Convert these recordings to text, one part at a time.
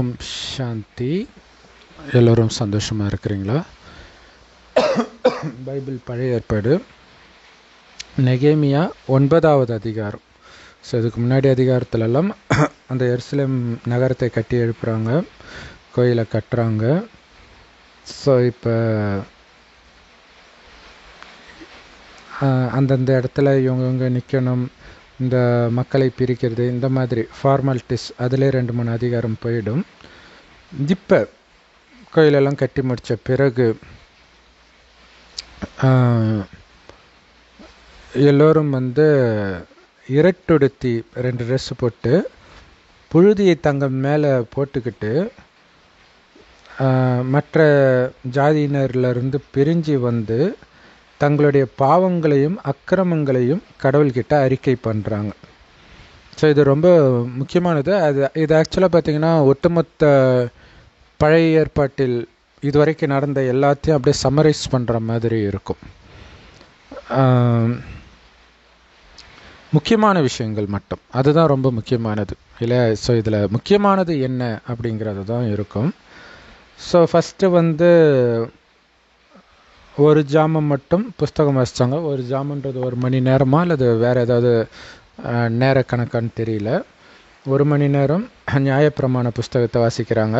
ஓம் சாந்தி. எல்லோரும் சந்தோஷமாக இருக்கிறீங்களா? பைபிள் பழைய ஏற்பாடு நெகேமியா 9வது அதிகாரம். ஸோ இதுக்கு முன்னாடி அதிகாரத்துலலாம் அந்த எருசலேம் நகரத்தை கட்டி எழுப்புறாங்க, கோயிலை கட்டுறாங்க. ஸோ இப்போ அந்தந்த இடத்துல இவங்க நிற்கணும், இந்த மக்களை பிரிக்கிறது, இந்த மாதிரி ஃபார்மாலிட்டிஸ் அதிலே 2-3 அதிகாரம் போயிடும். இப்போ கோயிலெல்லாம் கட்டி முடித்த பிறகு எல்லோரும் இரட்டுடுத்தி 2 ட்ரெஸ்ஸு போட்டு புழுதியை தங்கள் மேலே போட்டுக்கிட்டு மற்ற ஜாதியினர்லேருந்து பிரிஞ்சு தங்களுடைய பாவங்களையும் அக்கிரமங்களையும் கடவுள்கிட்ட அறிக்கை பண்ணுறாங்க. ஸோ இது ரொம்ப முக்கியமானது. இது ஆக்சுவலாக பார்த்திங்கன்னா ஒட்டுமொத்த பழைய ஏற்பாட்டில் இதுவரைக்கும் நடந்த எல்லாத்தையும் அப்படியே சம்மரைஸ் பண்ணுற மாதிரி இருக்கும். முக்கியமான விஷயங்கள் மட்டும், அதுதான் ரொம்ப முக்கியமானது இல்லை? ஸோ இதில் முக்கியமானது என்ன அப்படிங்கிறது தான் இருக்கும். ஸோ ஃபஸ்ட்டு ஒரு ஜாமம் மட்டும் புஸ்தகம் வாசித்தாங்க. ஒரு ஜாமன்றது 1 மணி நேரமா அல்லது வேறு ஏதாவது நேர கணக்கான்னு தெரியல. 1 மணி நேரம் நியாயப்பிரமாண புஸ்தகத்தை வாசிக்கிறாங்க.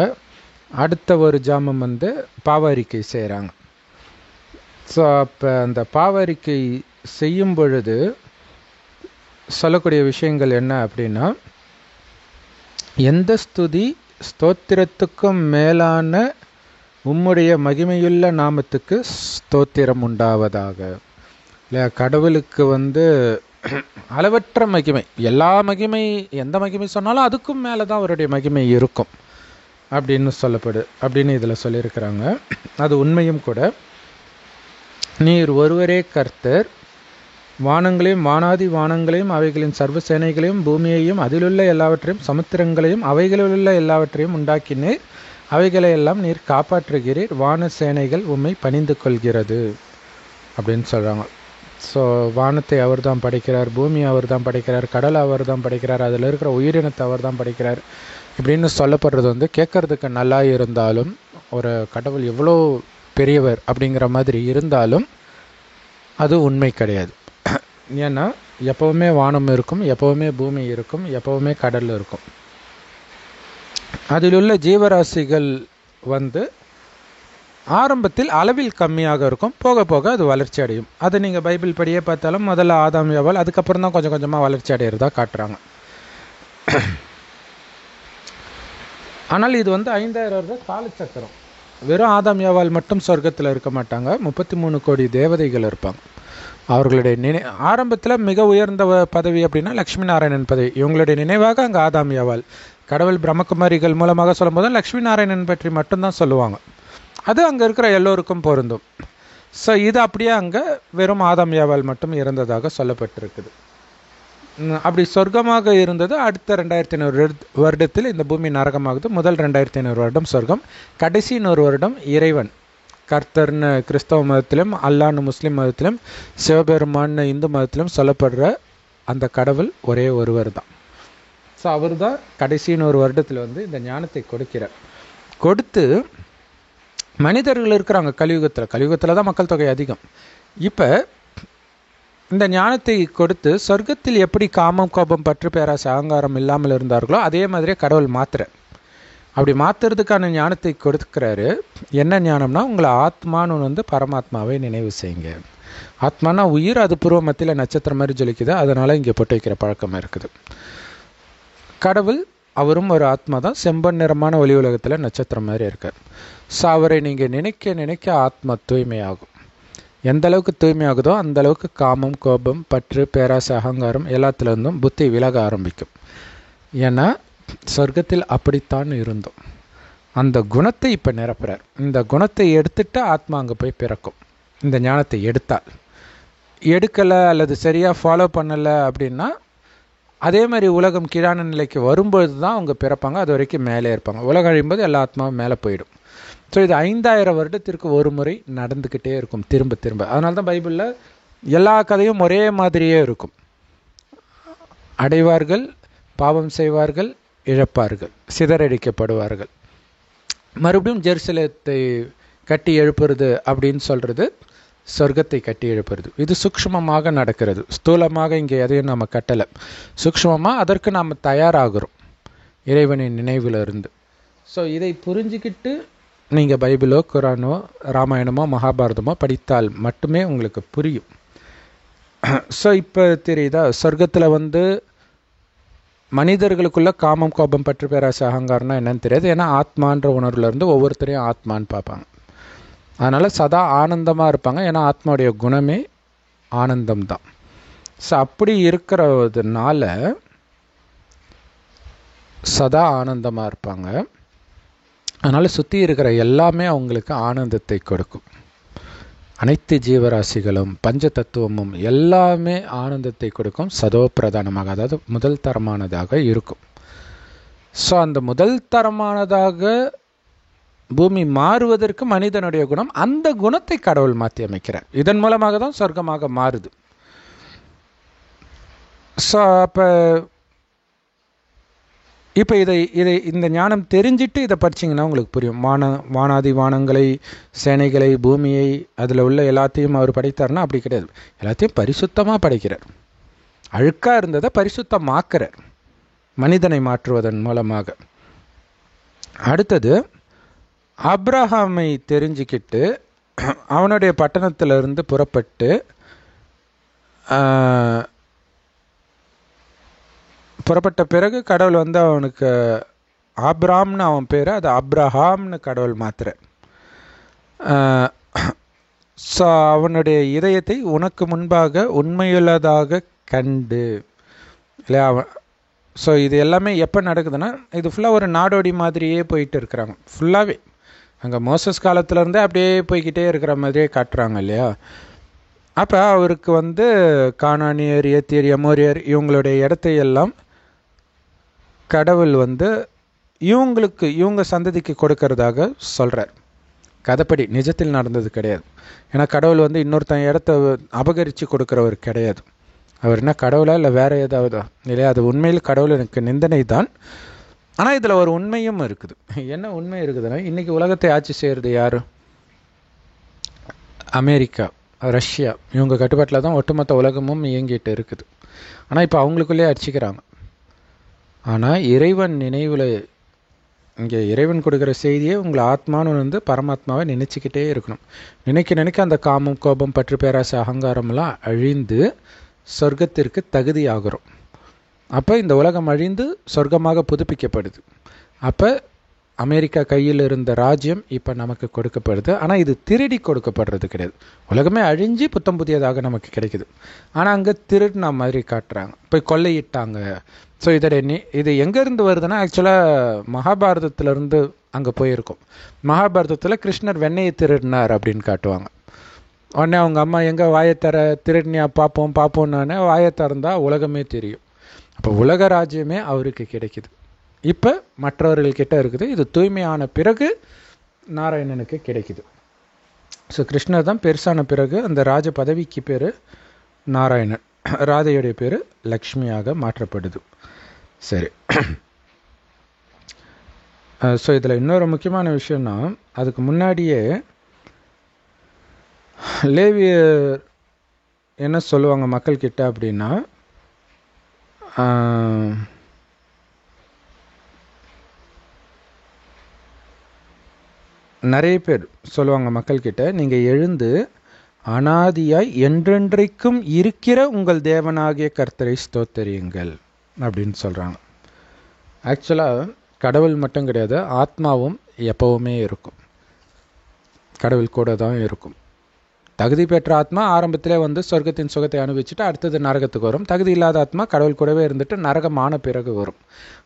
அடுத்த ஒரு ஜாமம் பாவ அறிக்கை செய்கிறாங்க. ஸோ அப்போ அந்த பாவ அறிக்கை செய்யும் பொழுது சொல்லக்கூடிய விஷயங்கள் என்ன அப்படின்னா, எந்த ஸ்துதி ஸ்தோத்திரத்துக்கும் மேலான உம்முடைய மகிமையுள்ள நாமத்துக்கு ஸ்தோத்திரம் உண்டாவதாக. இல்லை, கடவுளுக்கு அளவற்ற மகிமை, எல்லா மகிமை, எந்த மகிமை சொன்னாலும் அதுக்கும் மேலே தான் அவருடைய மகிமை இருக்கும் அப்படின்னு அப்படின்னு இதில் சொல்லியிருக்கிறாங்க. அது உண்மையும் கூட. நீர் ஒருவரே கர்த்தர், வானங்களையும் வானாதி வானங்களையும் அவைகளின் சர்வ சேனைகளையும் பூமியையும் அதிலுள்ள எல்லாவற்றையும் சமுத்திரங்களையும் அவைகளிலுள்ள எல்லாவற்றையும் உண்டாக்கினீர், அவைகளையெல்லாம் நீர் காப்பாற்றுகிறீர், வான சேனைகள் உம்மை பணிந்து கொள்கிறது அப்படின்னு சொல்கிறாங்க. ஸோ வானத்தை அவர் தான் படைக்கிறார், பூமியை அவர் தான் படைக்கிறார், கடலை அவர் தான் படைக்கிறார், அதில் இருக்கிற உயிரினத்தை அவர் தான் படைக்கிறார் இப்படின்னு சொல்லப்படுறது கேட்குறதுக்கு நல்லா இருந்தாலும், ஒரு கடவுள் எவ்வளோ பெரியவர் அப்படிங்கிற மாதிரி இருந்தாலும் அது உண்மை கிடையாது. ஏன்னா எப்போவுமே வானம் இருக்கும், எப்போவுமே பூமி இருக்கும், எப்போவுமே கடல் இருக்கும். அதிலுள்ள ஜீவராசிகள் ஆரம்பத்தில் அளவில் கம்மியாக இருக்கும், போக போக அது வளர்ச்சி அடையும். அது நீங்கள் பைபிள் படியே பார்த்தாலும் முதல்ல ஆதாம் ஏவாள், அதுக்கப்புறம் தான் கொஞ்சம் கொஞ்சமாக வளர்ச்சி அடைகிறதா காட்டுறாங்க. ஆனால் இது 5000 வருட காலச்சக்கரம். வெறும் ஆதாம் ஏவாள் மட்டும் சொர்க்கத்தில் இருக்க மாட்டாங்க, 33 கோடி தேவதைகள் இருப்பாங்க. அவர்களுடைய ஆரம்பத்தில் மிக உயர்ந்த பதவி அப்படின்னா லக்ஷ்மி நாராயணன் பதவி. இவங்களுடைய நினைவாக அங்கே ஆதாம் ஏவாள், கடவுள் பிரம்மகுமாரிகள் மூலமாக சொல்லும் போது லக்ஷ்மி நாராயணன் பற்றி மட்டும்தான் சொல்லுவாங்க. அது அங்கே இருக்கிற எல்லோருக்கும் பொருந்தும். ஸோ இது அப்படியே அங்கே வெறும் ஆதாம் ஏவாள் மட்டும் இருந்ததாக சொல்லப்பட்டிருக்குது. அப்படி சொர்க்கமாக இருந்தது. அடுத்த 2500 வருடத்தில் இந்த பூமி நரகமாகுது. முதல் 2500 வருடம் சொர்க்கம், கடைசி 100 வருடம் இறைவன், கர்த்தர்னு கிறிஸ்தவ மதத்திலும், அல்லான்னு முஸ்லீம் மதத்திலும், சிவபெருமான்னு இந்து மதத்திலும் சொல்லப்படுற அந்த கடவுள் ஒரே ஒருவர் தான். ஸோ அவர் தான் கடைசி 100 வருடத்தில் இந்த ஞானத்தை கொடுக்கிறார். கொடுத்து மனிதர்கள் இருக்கிறாங்க கலியுகத்தில் தான் மக்கள் தொகை அதிகம். இப்போ இந்த ஞானத்தை கொடுத்து சொர்க்கத்தில் எப்படி காமம் கோபம் பற்று பேராசை அகங்காரம் இல்லாமல் இருந்தார்களோ அதே மாதிரியே கடவுள் அப்படி மாற்றுறதுக்கான ஞானத்தை கொடுக்குறாரு. என்ன ஞானம்னா, உங்களை ஆத்மானு பரமாத்மாவை நினைவு செய்யுங்க. ஆத்மானா உயிர், அது பூர்வ மத்தியில் நட்சத்திரம் மாதிரி ஜொலிக்குது, அதனால் இங்கே போட்டு வைக்கிற பழக்கமாக இருக்குது. கடவுள் அவரும் ஒரு ஆத்மா தான், செம்பன் நிறமான ஒளி உலகத்தில் நட்சத்திரம் மாதிரி இருக்கார். ஸோ அவரை நீங்கள் நினைக்க நினைக்க ஆத்மா தூய்மையாகும். எந்த அளவுக்கு தூய்மையாகுதோ அந்த அளவுக்கு காமம் கோபம் பற்று பேராசை அகங்காரம் எல்லாத்துலேருந்தும் புத்தி விலக ஆரம்பிக்கும். ஏன்னா சொர்க்கத்தில் அப்படித்தான் இருந்தோம். அந்த குணத்தை இப்போ நிரப்புறார். இந்த குணத்தை எடுத்துட்டு ஆத்மா அங்கே போய் பிறக்கும். இந்த ஞானத்தை எடுக்கலை அல்லது சரியாக ஃபாலோ பண்ணலை அப்படின்னா அதே மாதிரி உலகம் கீழான நிலைக்கு வரும்பொழுது தான் அவங்க பிறப்பாங்க. அது வரைக்கும் மேலே இருப்பாங்க. உலகம் அழியும்போது எல்லா ஆத்மாவும் மேலே போயிடும். ஸோ இது 5000 வருடத்திற்கு ஒரு முறை நடந்துக்கிட்டே இருக்கும், திரும்ப திரும்ப. அதனால தான் பைபிளில் எல்லா கதையும் ஒரே மாதிரியே இருக்கும். அடைவார்கள், பாவம் செய்வார்கள், இழப்பார்கள், சிதறடிக்கப்படுவார்கள். மறுபடியும் ஜெருசலேத்தை கட்டி எழுப்புறது அப்படின்னு சொல்கிறது சொர்க்கத்தை கட்டி எழுப்புறது. இது சூக்ஷ்மமாக நடக்கிறது. ஸ்தூலமாக இங்கே எதையும் நம்ம கட்டலை. சூக்ஷ்மமாக அதற்கு நாம் தயாராகிறோம் இறைவனின் நினைவிலிருந்து. ஸோ இதை புரிஞ்சுக்கிட்டு நீங்கள் பைபிளோ குரானோ ராமாயணமோ மகாபாரதமோ படித்தால் மட்டுமே உங்களுக்கு புரியும். ஸோ இப்போ தெரியுதா, சொர்க்கத்தில் வந்து மனிதர்களுக்குள்ள காமம், கோபம், பற்று, பேராசை, அகங்காரம்னா என்னன்னு தெரியாது. ஏன்னா ஆத்மான்ற உணர்வுலேருந்து ஒவ்வொருத்தரையும் ஆத்மான்னு பார்ப்பாங்க. அதனால் சதா ஆனந்தமாக இருப்பாங்க. ஏன்னா ஆத்மாவுடைய குணமே ஆனந்தம்தான். ஸோ அப்படி இருக்கிறதுனால சதா ஆனந்தமாக இருப்பாங்க. அதனால் சுற்றி இருக்கிற எல்லாமே அவங்களுக்கு ஆனந்தத்தை கொடுக்கும். அனைத்து ஜீவராசிகளும் பஞ்ச தத்துவமும் எல்லாமே ஆனந்தத்தை கொடுக்கும். சதோ பிரதானமாக, அதாவது முதல் தரமானதாக இருக்கும். ஸோ அந்த முதல் தரமானதாக பூமி மாறுவதற்கு மனிதனுடைய குணம், அந்த குணத்தை கடவுள் மாற்றி அமைக்கிறார். இதன் மூலமாக தான் சொர்க்கமாக மாறுது. ஸோ இப்போ இதை இந்த ஞானம் தெரிஞ்சிட்டு இதை படிச்சிங்கன்னா உங்களுக்கு புரியும். வானாதி வானங்களை, சேனைகளை, பூமியை, அதில் உள்ள எல்லாத்தையும் அவர் படைத்தார்னா அப்படி கிடையாது. எல்லாத்தையும் பரிசுத்தமாக படைக்கிறார். அழுக்காக இருந்ததை பரிசுத்தமாக்குறார் மனிதனை மாற்றுவதன் மூலமாக. அடுத்தது ஆபிரகாமை தெரிஞ்சுக்கிட்டு அவனுடைய பட்டணத்திலிருந்து புறப்பட்டு புறப்பட்ட பிறகு கடவுள் வந்து அவனுக்கு ஆப்ராம்னு அவன் பேர், அது அப்ரஹாம்னு கடவுள் மாத்துறார். ஸோ அவனுடைய இதயத்தை உனக்கு முன்பாக உண்மையுள்ளதாக கண்டு இல்லையா. ஸோ இது எல்லாமே எப்போ நடக்குதுன்னா, இது ஃபுல்லாக ஒரு நாடோடி மாதிரியே போயிட்டு இருக்கிறாங்க. ஃபுல்லாகவே அங்கே மோசஸ் காலத்துலேருந்தே அப்படியே போய்கிட்டே இருக்கிற மாதிரியே காட்டுறாங்க இல்லையா. அப்போ அவருக்கு வந்து கானானியர், ஏத்தியர், எமோரியர் இவங்களுடைய இடத்தையெல்லாம் கடவுள் வந்து இவங்க சந்ததிக்கு கொடுக்கறதாக சொல்கிறார். கதைப்படி நிஜத்தில் நடந்தது கிடையாது. ஏன்னா கடவுள் வந்து இன்னொருத்தன் இடத்த அபகரித்து கொடுக்குறவர் கிடையாது. அவர் என்ன கடவுளா இல்லை வேறு ஏதாவது இல்லையா. அது உண்மையில் கடவுள் எனக்கு நிந்தனை தான். ஆனால் இதில் ஒரு உண்மையும் இருக்குது. என்ன உண்மை இருக்குதுன்னா, இன்றைக்கி உலகத்தை ஆட்சி செய்கிறது யார்? அமெரிக்கா, ரஷ்யா, இவங்க கட்டுப்பாட்டில் தான் ஒட்டுமொத்த உலகமும் இயங்கிட்டு இருக்குது. ஆனால் இப்போ அவங்களுக்குள்ளே அடிச்சுக்கிறாங்க. ஆனால் இறைவன் நினைவில், இங்கே இறைவன் கொடுக்குற செய்தியே உங்களை ஆத்மானு வந்து பரமாத்மாவை நினச்சிக்கிட்டே இருக்கணும். நினைக்க அந்த காமம், கோபம், பற்று, பேராசை, அகங்காரம்லாம் அழிந்து சொர்க்கத்திற்கு தகுதி ஆகிறோம். அப்போ இந்த உலகம் அழிந்து சொர்க்கமாக புதுப்பிக்கப்படுது. அப்போ அமெரிக்கா கையில் இருந்த ராஜ்யம் இப்போ நமக்கு கொடுக்கப்படுது. ஆனால் இது திருடி கொடுக்கப்படுறது கிடையாது. உலகமே அழிஞ்சு புத்தம் புதியதாக நமக்கு கிடைக்குது. ஆனால் அங்கே திருடின மாதிரி காட்டுறாங்க, போய் கொள்ளையிட்டாங்க. ஸோ இது எங்கேருந்து வருதுன்னா, ஆக்சுவலாக மகாபாரதத்திலேருந்து அங்கே போயிருக்கோம். மகாபாரதத்தில் கிருஷ்ணர் வெண்ணையை திருடினார் அப்படின்னு காட்டுவாங்க. உடனே அவங்க அம்மா எங்கே வாயத்தர திருடினியா பார்ப்போம்னானே வாயை திறந்தால் உலகமே தெரியும். அப்போ உலக ராஜ்யமே அவருக்கு கிடைக்குது. இப்போ மற்றவர்கள்கிட்ட இருக்குது. இது தூய்மையான பிறகு நாராயணனுக்கு கிடைக்குது. ஸோ கிருஷ்ணர் தான் பெருசான பிறகு அந்த ராஜ பதவிக்கு பேர் நாராயணன், ராதையுடைய பேர் லக்ஷ்மியாக மாற்றப்படுது. சரி. ஸோ இதில் இன்னொரு முக்கியமான விஷயம்னா, அதுக்கு முன்னாடியே லேவியர் என்ன சொல்லுவாங்க மக்கள்கிட்ட அப்படின்னா, நிறைய பேர் சொல்லுவாங்க மக்கள்கிட்ட, நீங்கள் எழுந்து அனாதியாய் என்றென்றைக்கும் இருக்கிற உங்கள் தேவனாகிய கர்த்தரை ஸ்தோத்தரியுங்கள் அப்படின்னு சொல்கிறாங்க. ஆக்சுவலாக கடவுள் மட்டும் கிடையாது, ஆத்மாவும் எப்போவுமே இருக்கும். கடவுள் கூட தான் இருக்கும். தகுதி பெற்ற ஆத்மா ஆரம்பத்திலே வந்து சொர்க்கத்தின் சுகத்தை அனுபவிச்சுட்டு அடுத்தது நரகத்துக்கு வரும். தகுதி இல்லாத ஆத்மா கடவுள் கூடவே இருந்துட்டு நரகமான பிறகு வரும்.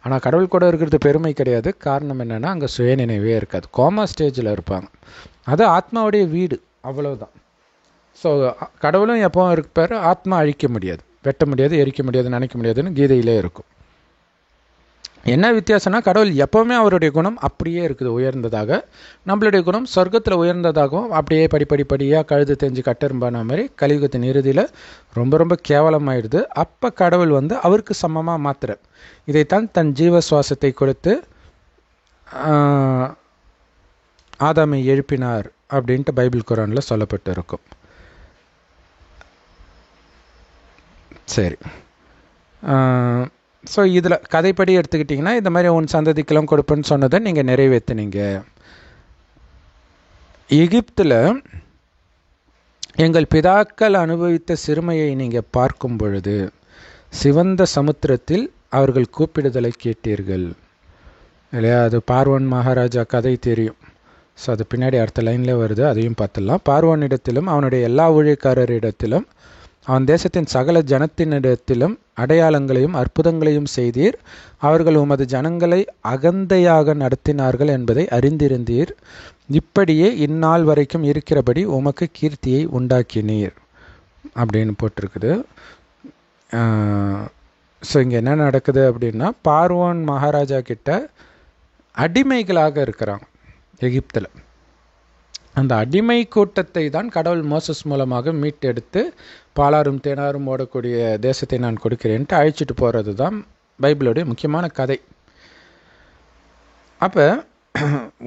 ஆனால் கடவுள் கூட இருக்கிறது பெருமை கிடையாது. காரணம் என்னென்னா, அங்கே சுயநினைவே இருக்காது. கோமா ஸ்டேஜில் இருப்பாங்க. அது ஆத்மாவுடைய வீடு, அவ்வளவுதான். ஸோ கடவுளும் எப்பவும் இருப்பார். ஆத்மா அழிக்க முடியாது, வெட்ட முடியாது, எரிக்க முடியாது, நினைக்க முடியாதுன்னு கீதையிலே இருக்கும். என்ன வித்தியாசம்னா, கடவுள் எப்போவுமே அவருடைய குணம் அப்படியே இருக்குது உயர்ந்ததாக. நம்மளுடைய குணம் சொர்க்கத்தில் உயர்ந்ததாகவும் அப்படியே படிப்படியாக கழுது தெரிஞ்சு கட்டெரும்பான மாதிரி கலியுகத்தின் இறுதியில் ரொம்ப ரொம்ப கேவலமாயிடுது. அப்போ கடவுள் வந்து அவருக்கு சமமாக மாத்துறார். இதைத்தான் தன் ஜீவ சுவாசத்தை கொடுத்து ஆதாமை எழுப்பினார் அப்படின்ட்டு பைபிள் குரானில் சொல்லப்பட்டு இருக்கும். சரி, ஸோ இதில் கதைப்படி எடுத்துக்கிட்டிங்கன்னா, இந்த மாதிரி உன் சந்ததிக்கெல்லாம் கொடுப்பேன்னு சொன்னதை நீங்கள் நிறைவேற்றினீங்க. எகிப்தில் எங்கள் பிதாக்கள் அனுபவித்த சிறுமையை நீங்கள் பார்க்கும் பொழுது சிவந்த சமுத்திரத்தில் அவர்கள் கூப்பிடுதலை கேட்டீர்கள் இல்லையா? அது பார்வோன் மகாராஜா கதை தெரியும். ஸோ அது பின்னாடி அடுத்த லைனில் வருது, அதையும் பார்த்துடலாம். பார்வோனிடத்திலும் அவனுடைய எல்லா ஊழியக்காரரிடத்திலும் அவன் தேசத்தின் சகல ஜனத்தினிடத்திலும் அடையாளங்களையும் அற்புதங்களையும் செய்தீர். அவர்கள் உமது ஜனங்களை அகந்தையாக நடத்தினார்கள் என்பதை அறிந்திருந்தீர். இப்படியே இந்நாள் வரைக்கும் இருக்கிறபடி உமக்கு கீர்த்தியை உண்டாக்கினீர் அப்படின்னு போட்டிருக்குது. ஸோ இங்கே என்ன நடக்குது அப்படின்னா, பார்வோன் மகாராஜா கிட்ட அடிமைகளாக இருக்கிறாங்க எகிப்தில். அந்த அடிமை கூட்டத்தை தான் கடவுள் மோசஸ் மூலமாக மீட்டெடுத்து பாலாரும் தேனாரும் ஓடக்கூடிய தேசத்தை நான் கொடுக்கிறேன்ட்டு அழைச்சிட்டு போகிறது தான் பைபிளுடைய முக்கியமான கதை. அப்போ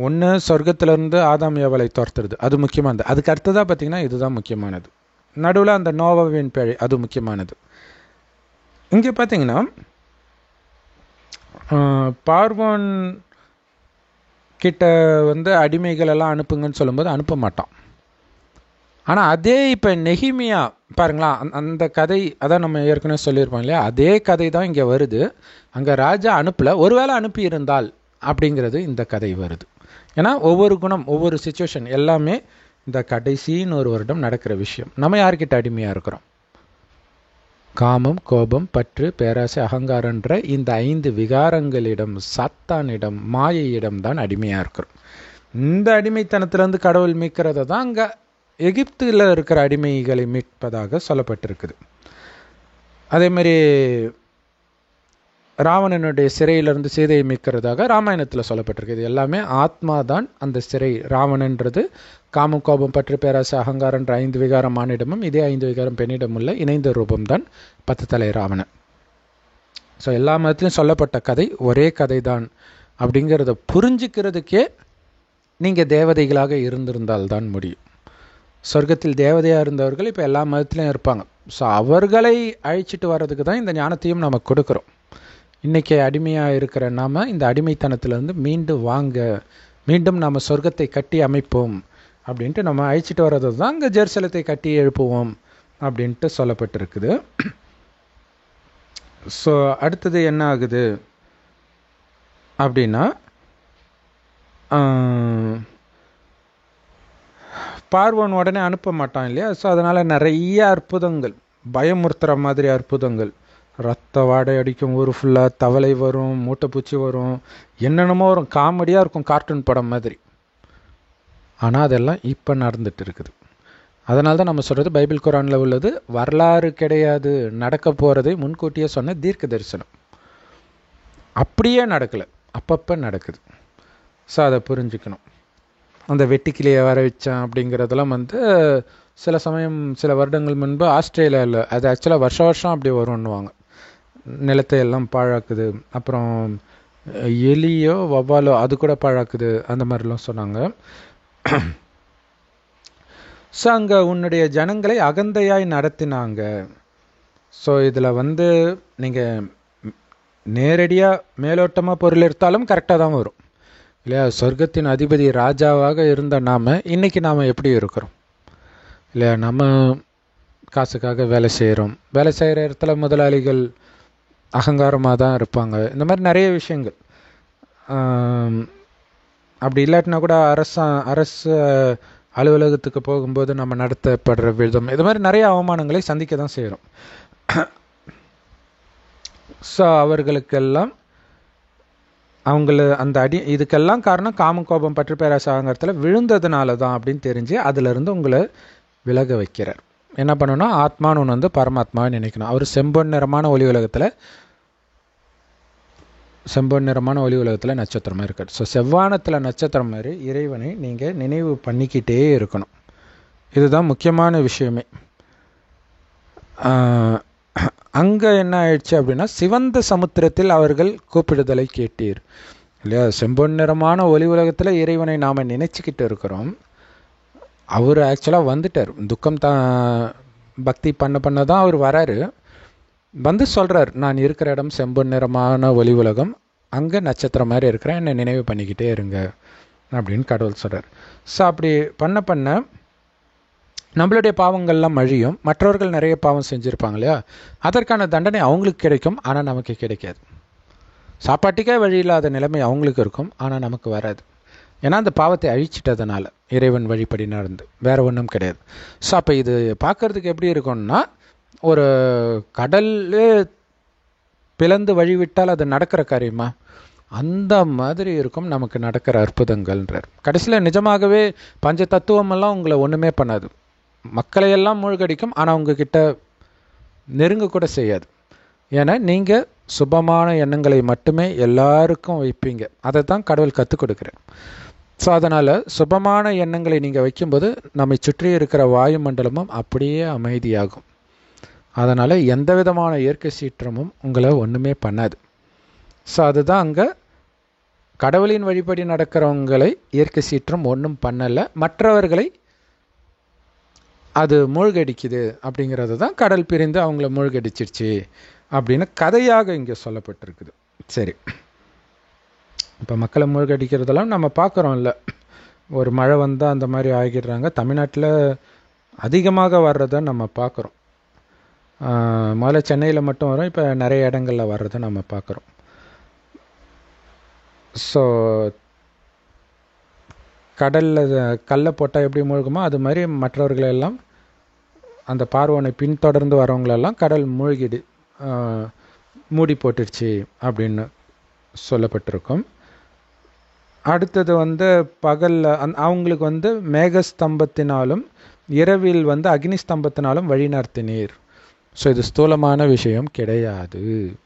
ஒன்று சொர்க்கத்திலேருந்து ஆதாம் ஏவாளை துரத்துறது, அது முக்கியமானது. அதுக்கு அடுத்ததாக பார்த்திங்கன்னா இதுதான் முக்கியமானது. நடுவில் அந்த நோவாவின் பிழை, அது முக்கியமானது. இங்கே பார்த்திங்கன்னா பார்வோன் கிட்ட வந்து அடிமைகள் எல்லாம் அனுப்புங்கன்னு சொல்லும்போது அனுப்ப மாட்டான். ஆனால் அதே இப்போ நெஹிமியா பாருங்களா, அந்த கதை அதான் நம்ம ஏற்கனவே சொல்லியிருப்போம் இல்லையா, அதே கதை தான் இங்கே வருது. அங்கே ராஜா அனுப்பலை, ஒருவேளை அனுப்பி இருந்தால் அப்படிங்கிறது இந்த கதை வருது. ஏன்னா ஒவ்வொரு குணம், ஒவ்வொரு சிச்சுவேஷன் எல்லாமே இந்த கடைசின்னு ஒரு வருடம் நடக்கிற விஷயம். நம்ம யார்கிட்ட அடிமையாக இருக்கிறோம்? காமம், கோபம், பற்று, பேராசை, அகங்காரன்ற இந்த 5 விகாரங்களிடம், சாத்தானிடம், மாயையிடம் தான் அடிமையாக இருக்கிறோம். இந்த அடிமைத்தனத்திலேருந்து கடவுள் மீட்கிறத தான் அங்கே எகிப்தில் இருக்கிற அடிமைகளை மீட்பதாக சொல்லப்பட்டிருக்குது. அதே மாதிரி ராவணனுடைய சிறையிலிருந்து சீதையை மீட்கிறதாக ராமாயணத்தில் சொல்லப்பட்டிருக்கு. இது எல்லாமே ஆத்மா தான் அந்த சிறை. ராவணன்றது காமம், கோபம், பற்று, பேராசை, அகங்காரன்ற 5 விகாரம் ஆணிடமும் இதே 5 விகாரம் பெண்ணிடம் உள்ள இணைந்த ரூபம்தான் 10 தலை ராவணன். ஸோ எல்லா மதத்திலையும் சொல்லப்பட்ட கதை ஒரே கதை தான் அப்படிங்கிறத புரிஞ்சுக்கிறதுக்கே நீங்கள் தேவதைகளாக இருந்திருந்தால்தான் முடியும். சொர்க்கத்தில் தேவதையாக இருந்தவர்கள் இப்போ எல்லா மதத்துலையும் இருப்பாங்க. ஸோ அவர்களை அழைச்சிட்டு வர்றதுக்கு தான் இந்த ஞானத்தையும் நம்ம கொடுக்குறோம். இன்றைக்கி அடிமையாக இருக்கிற நாம் இந்த அடிமைத்தனத்திலேருந்து மீண்டும் நாம் சொர்க்கத்தை கட்டி அமைப்போம் அப்படின்ட்டு நம்ம அழைச்சிட்டு வர்றது தான் இங்கே ஜெருசலத்தை கட்டி எழுப்புவோம் அப்படின்ட்டு சொல்லப்பட்டிருக்குது. ஸோ அடுத்தது என்ன ஆகுது அப்படின்னா, பார்வோன் உடனே அனுப்ப மாட்டான் இல்லையா? ஸோ அதனால் நிறைய அற்புதங்கள், பயமுறுத்துகிற மாதிரி அற்புதங்கள், ரத்த வாடை அடிக்கும், ஊர் ஃபுல்லாக தவளை வரும், மூட்டைப்பூச்சி வரும், என்னென்னமோ வரும், காமெடியாக இருக்கும், கார்ட்டூன் படம் மாதிரி. ஆனால் அதெல்லாம் இப்போ நடந்துட்டு இருக்குது. அதனால தான் நம்ம சொல்கிறது பைபிள் குரானில் உள்ளது வரலாறு கிடையாது, நடக்க போகிறதை முன்கூட்டியே சொன்ன தீர்க்க தரிசனம். அப்படியே நடக்கலை, அப்பப்போ நடக்குது. ஸோ அதை புரிஞ்சுக்கணும். அந்த வெட்டிக்கிளியை வர வச்சேன் அப்படிங்கிறதெல்லாம் வந்து சில சமயம் சில வருடங்கள் முன்பு ஆஸ்திரேலியாவில் அது ஆக்சுவலாக வருஷம் அப்படி வரும்னுவாங்க. நிலத்தை எல்லாம் பாழாக்குது, அப்புறம் எலியோ வவ்வாலோ அது கூட பாழாக்குது, அந்த மாதிரிலாம் சொன்னாங்க. ஸோ அங்கே உன்னுடைய ஜனங்களை அகந்தையாய் நடத்தினாங்க. ஸோ இதில் வந்து நீங்கள் நேரடியாக மேலோட்டமாக பொருள் எடுத்தாலும் கரெக்டாக தான் வரும் இல்லையா? சொர்க்கத்தின் அதிபதி ராஜாவாக இருந்த நாம் இன்றைக்கி நாம் எப்படி இருக்கிறோம் இல்லையா? நம்ம காசுக்காக வேலை செய்கிறோம், வேலை செய்கிற இடத்துல முதலாளிகள் அகங்காரமாக தான் இருப்பாங்க. இந்த மாதிரி நிறைய விஷயங்கள். அப்படி இல்லாட்டினா கூட அரசு அலுவலகத்துக்கு போகும்போது நம்ம நடத்தப்படுற விதம், இது மாதிரி நிறைய அவமானங்களை சந்திக்க தான் செய்கிறோம். ஸோ அவர்களுக்கெல்லாம் அந்த இதுக்கெல்லாம் காரணம் காமம், கோபம், பற்று, பேராசை, அகங்காரத்தில் விழுந்ததுனால தான் அப்படின்னு தெரிஞ்சு அதிலிருந்து உங்களை விலக வைக்கிறார். என்ன பண்ணணும்? ஆத்மான்னு ஒன்று வந்து பரமாத்மாவை நினைக்கணும். அவர் செம்பொன் நிறமான ஒளி உலகத்தில் செம்பொன் நிறமான ஒளி உலகத்தில் நட்சத்திரமாக இருக்காது. ஸோ செவ்வானத்தில் நட்சத்திரம் மாதிரி இறைவனை நீங்கள் நினைவு பண்ணிக்கிட்டே இருக்கணும். இதுதான் முக்கியமான விஷயமே. அங்கே என்ன ஆயிடுச்சு அப்படின்னா, சிவந்த சமுத்திரத்தில் அவர்கள் கூப்பிடுதலை கேட்டீர் இல்லையா. செம்பொன் நிறமான ஒளி உலகத்தில் இறைவனை நாம் நினைச்சிக்கிட்டு இருக்கிறோம். அவர் ஆக்சுவலாக வந்துட்டார். துக்கம் பக்தி பண்ண தான் அவர் வராரு. வந்து சொல்கிறார், நான் இருக்கிற இடம் செம்பொன் நிறமான ஒளி உலகம், அங்கே நட்சத்திரம் மாதிரி இருக்கிறேன், என்னை நினைவு பண்ணிக்கிட்டே இருங்க அப்படின்னு கடவுள் சொல்கிறார். ஸோ அப்படி பண்ண நம்மளுடைய பாவங்கள்லாம் அழியும். மற்றவர்கள் நிறைய பாவம் செஞ்சுருப்பாங்க இல்லையா, அதற்கான தண்டனை அவங்களுக்கு கிடைக்கும், ஆனால் நமக்கு கிடைக்காது. சாப்பாட்டுக்கே வழி இல்லாத நிலைமை அவங்களுக்கு இருக்கும், ஆனால் நமக்கு வராது. ஏன்னா அந்த பாவத்தை அழிச்சிட்டதுனால இறைவன் வழிபடி நடந்து வேறு ஒன்றும் கிடையாது. ஸோ அப்போ இது பார்க்குறதுக்கு எப்படி இருக்கும்னா, ஒரு கடல்லே பிளந்து வழிவிட்டால் அது நடக்கிற காரியமா, அந்த மாதிரி இருக்கும் நமக்கு நடக்கிற அற்புதங்கள்ன்றார். கடைசியில் நிஜமாகவே பஞ்ச தத்துவமெல்லாம் உங்களை ஒன்றுமே பண்ணாது, மக்களையெல்லாம் மூழ்கடிக்கும், ஆனால் உங்ககிட்ட நெருங்க கூட செய்யாது. ஏன்னா நீங்கள் சுபமான எண்ணங்களை மட்டுமே எல்லாருக்கும் வைப்பீங்க. அதை தான் கடவுள் கற்றுக் கொடுக்குறேன். ஸோ அதனால் சுபமான எண்ணங்களை நீங்கள் வைக்கும்போது நம்மை சுற்றி இருக்கிற வாயுமண்டலமும் அப்படியே அமைதியாகும். அதனால் எந்த விதமான இயற்கை சீற்றமும் உங்களை ஒன்றுமே பண்ணாது. ஸோ அதுதான் அங்கே கடவுளின் வழிபடி நடக்கிறவங்களை இயற்கை சீற்றம் ஒன்றும் பண்ணலை, மற்றவர்களை அது மூழ்கடிக்குது அப்படிங்கிறது தான் கடல் பிரிந்து அவங்கள மூழ்கடிச்சிருச்சு அப்படின்னு கதையாக இங்கே சொல்லப்பட்டிருக்குது. சரி, இப்போ மக்களை மூழ்கடிக்கிறதெல்லாம் நம்ம பார்க்குறோம் இல்லை, ஒரு மழை வந்தால் அந்த மாதிரி ஆகிடுறாங்க. தமிழ்நாட்டில் அதிகமாக வர்றதை நம்ம பார்க்குறோம். முதல்ல சென்னையில் மட்டும் வரும், இப்போ நிறைய இடங்களில் வர்றதை நம்ம பார்க்குறோம். ஸோ கடலில் கல்லை போட்டால் எப்படி மூழ்குமோ அது மாதிரி மற்றவர்களெல்லாம், அந்த பார்வனை பின்தொடர்ந்து வரவங்களெல்லாம் கடல் மூடி போட்டுருச்சு அப்படின்னு சொல்லப்பட்டிருக்கும். அடுத்தது பகலில் அவங்களுக்கு மேகஸ்தம்பத்தினாலும் இரவில் அக்னி ஸ்தம்பத்தினாலும் வழி நடத்தினீர். ஸோ இது ஸ்தூலமான விஷயம் கிடையாது.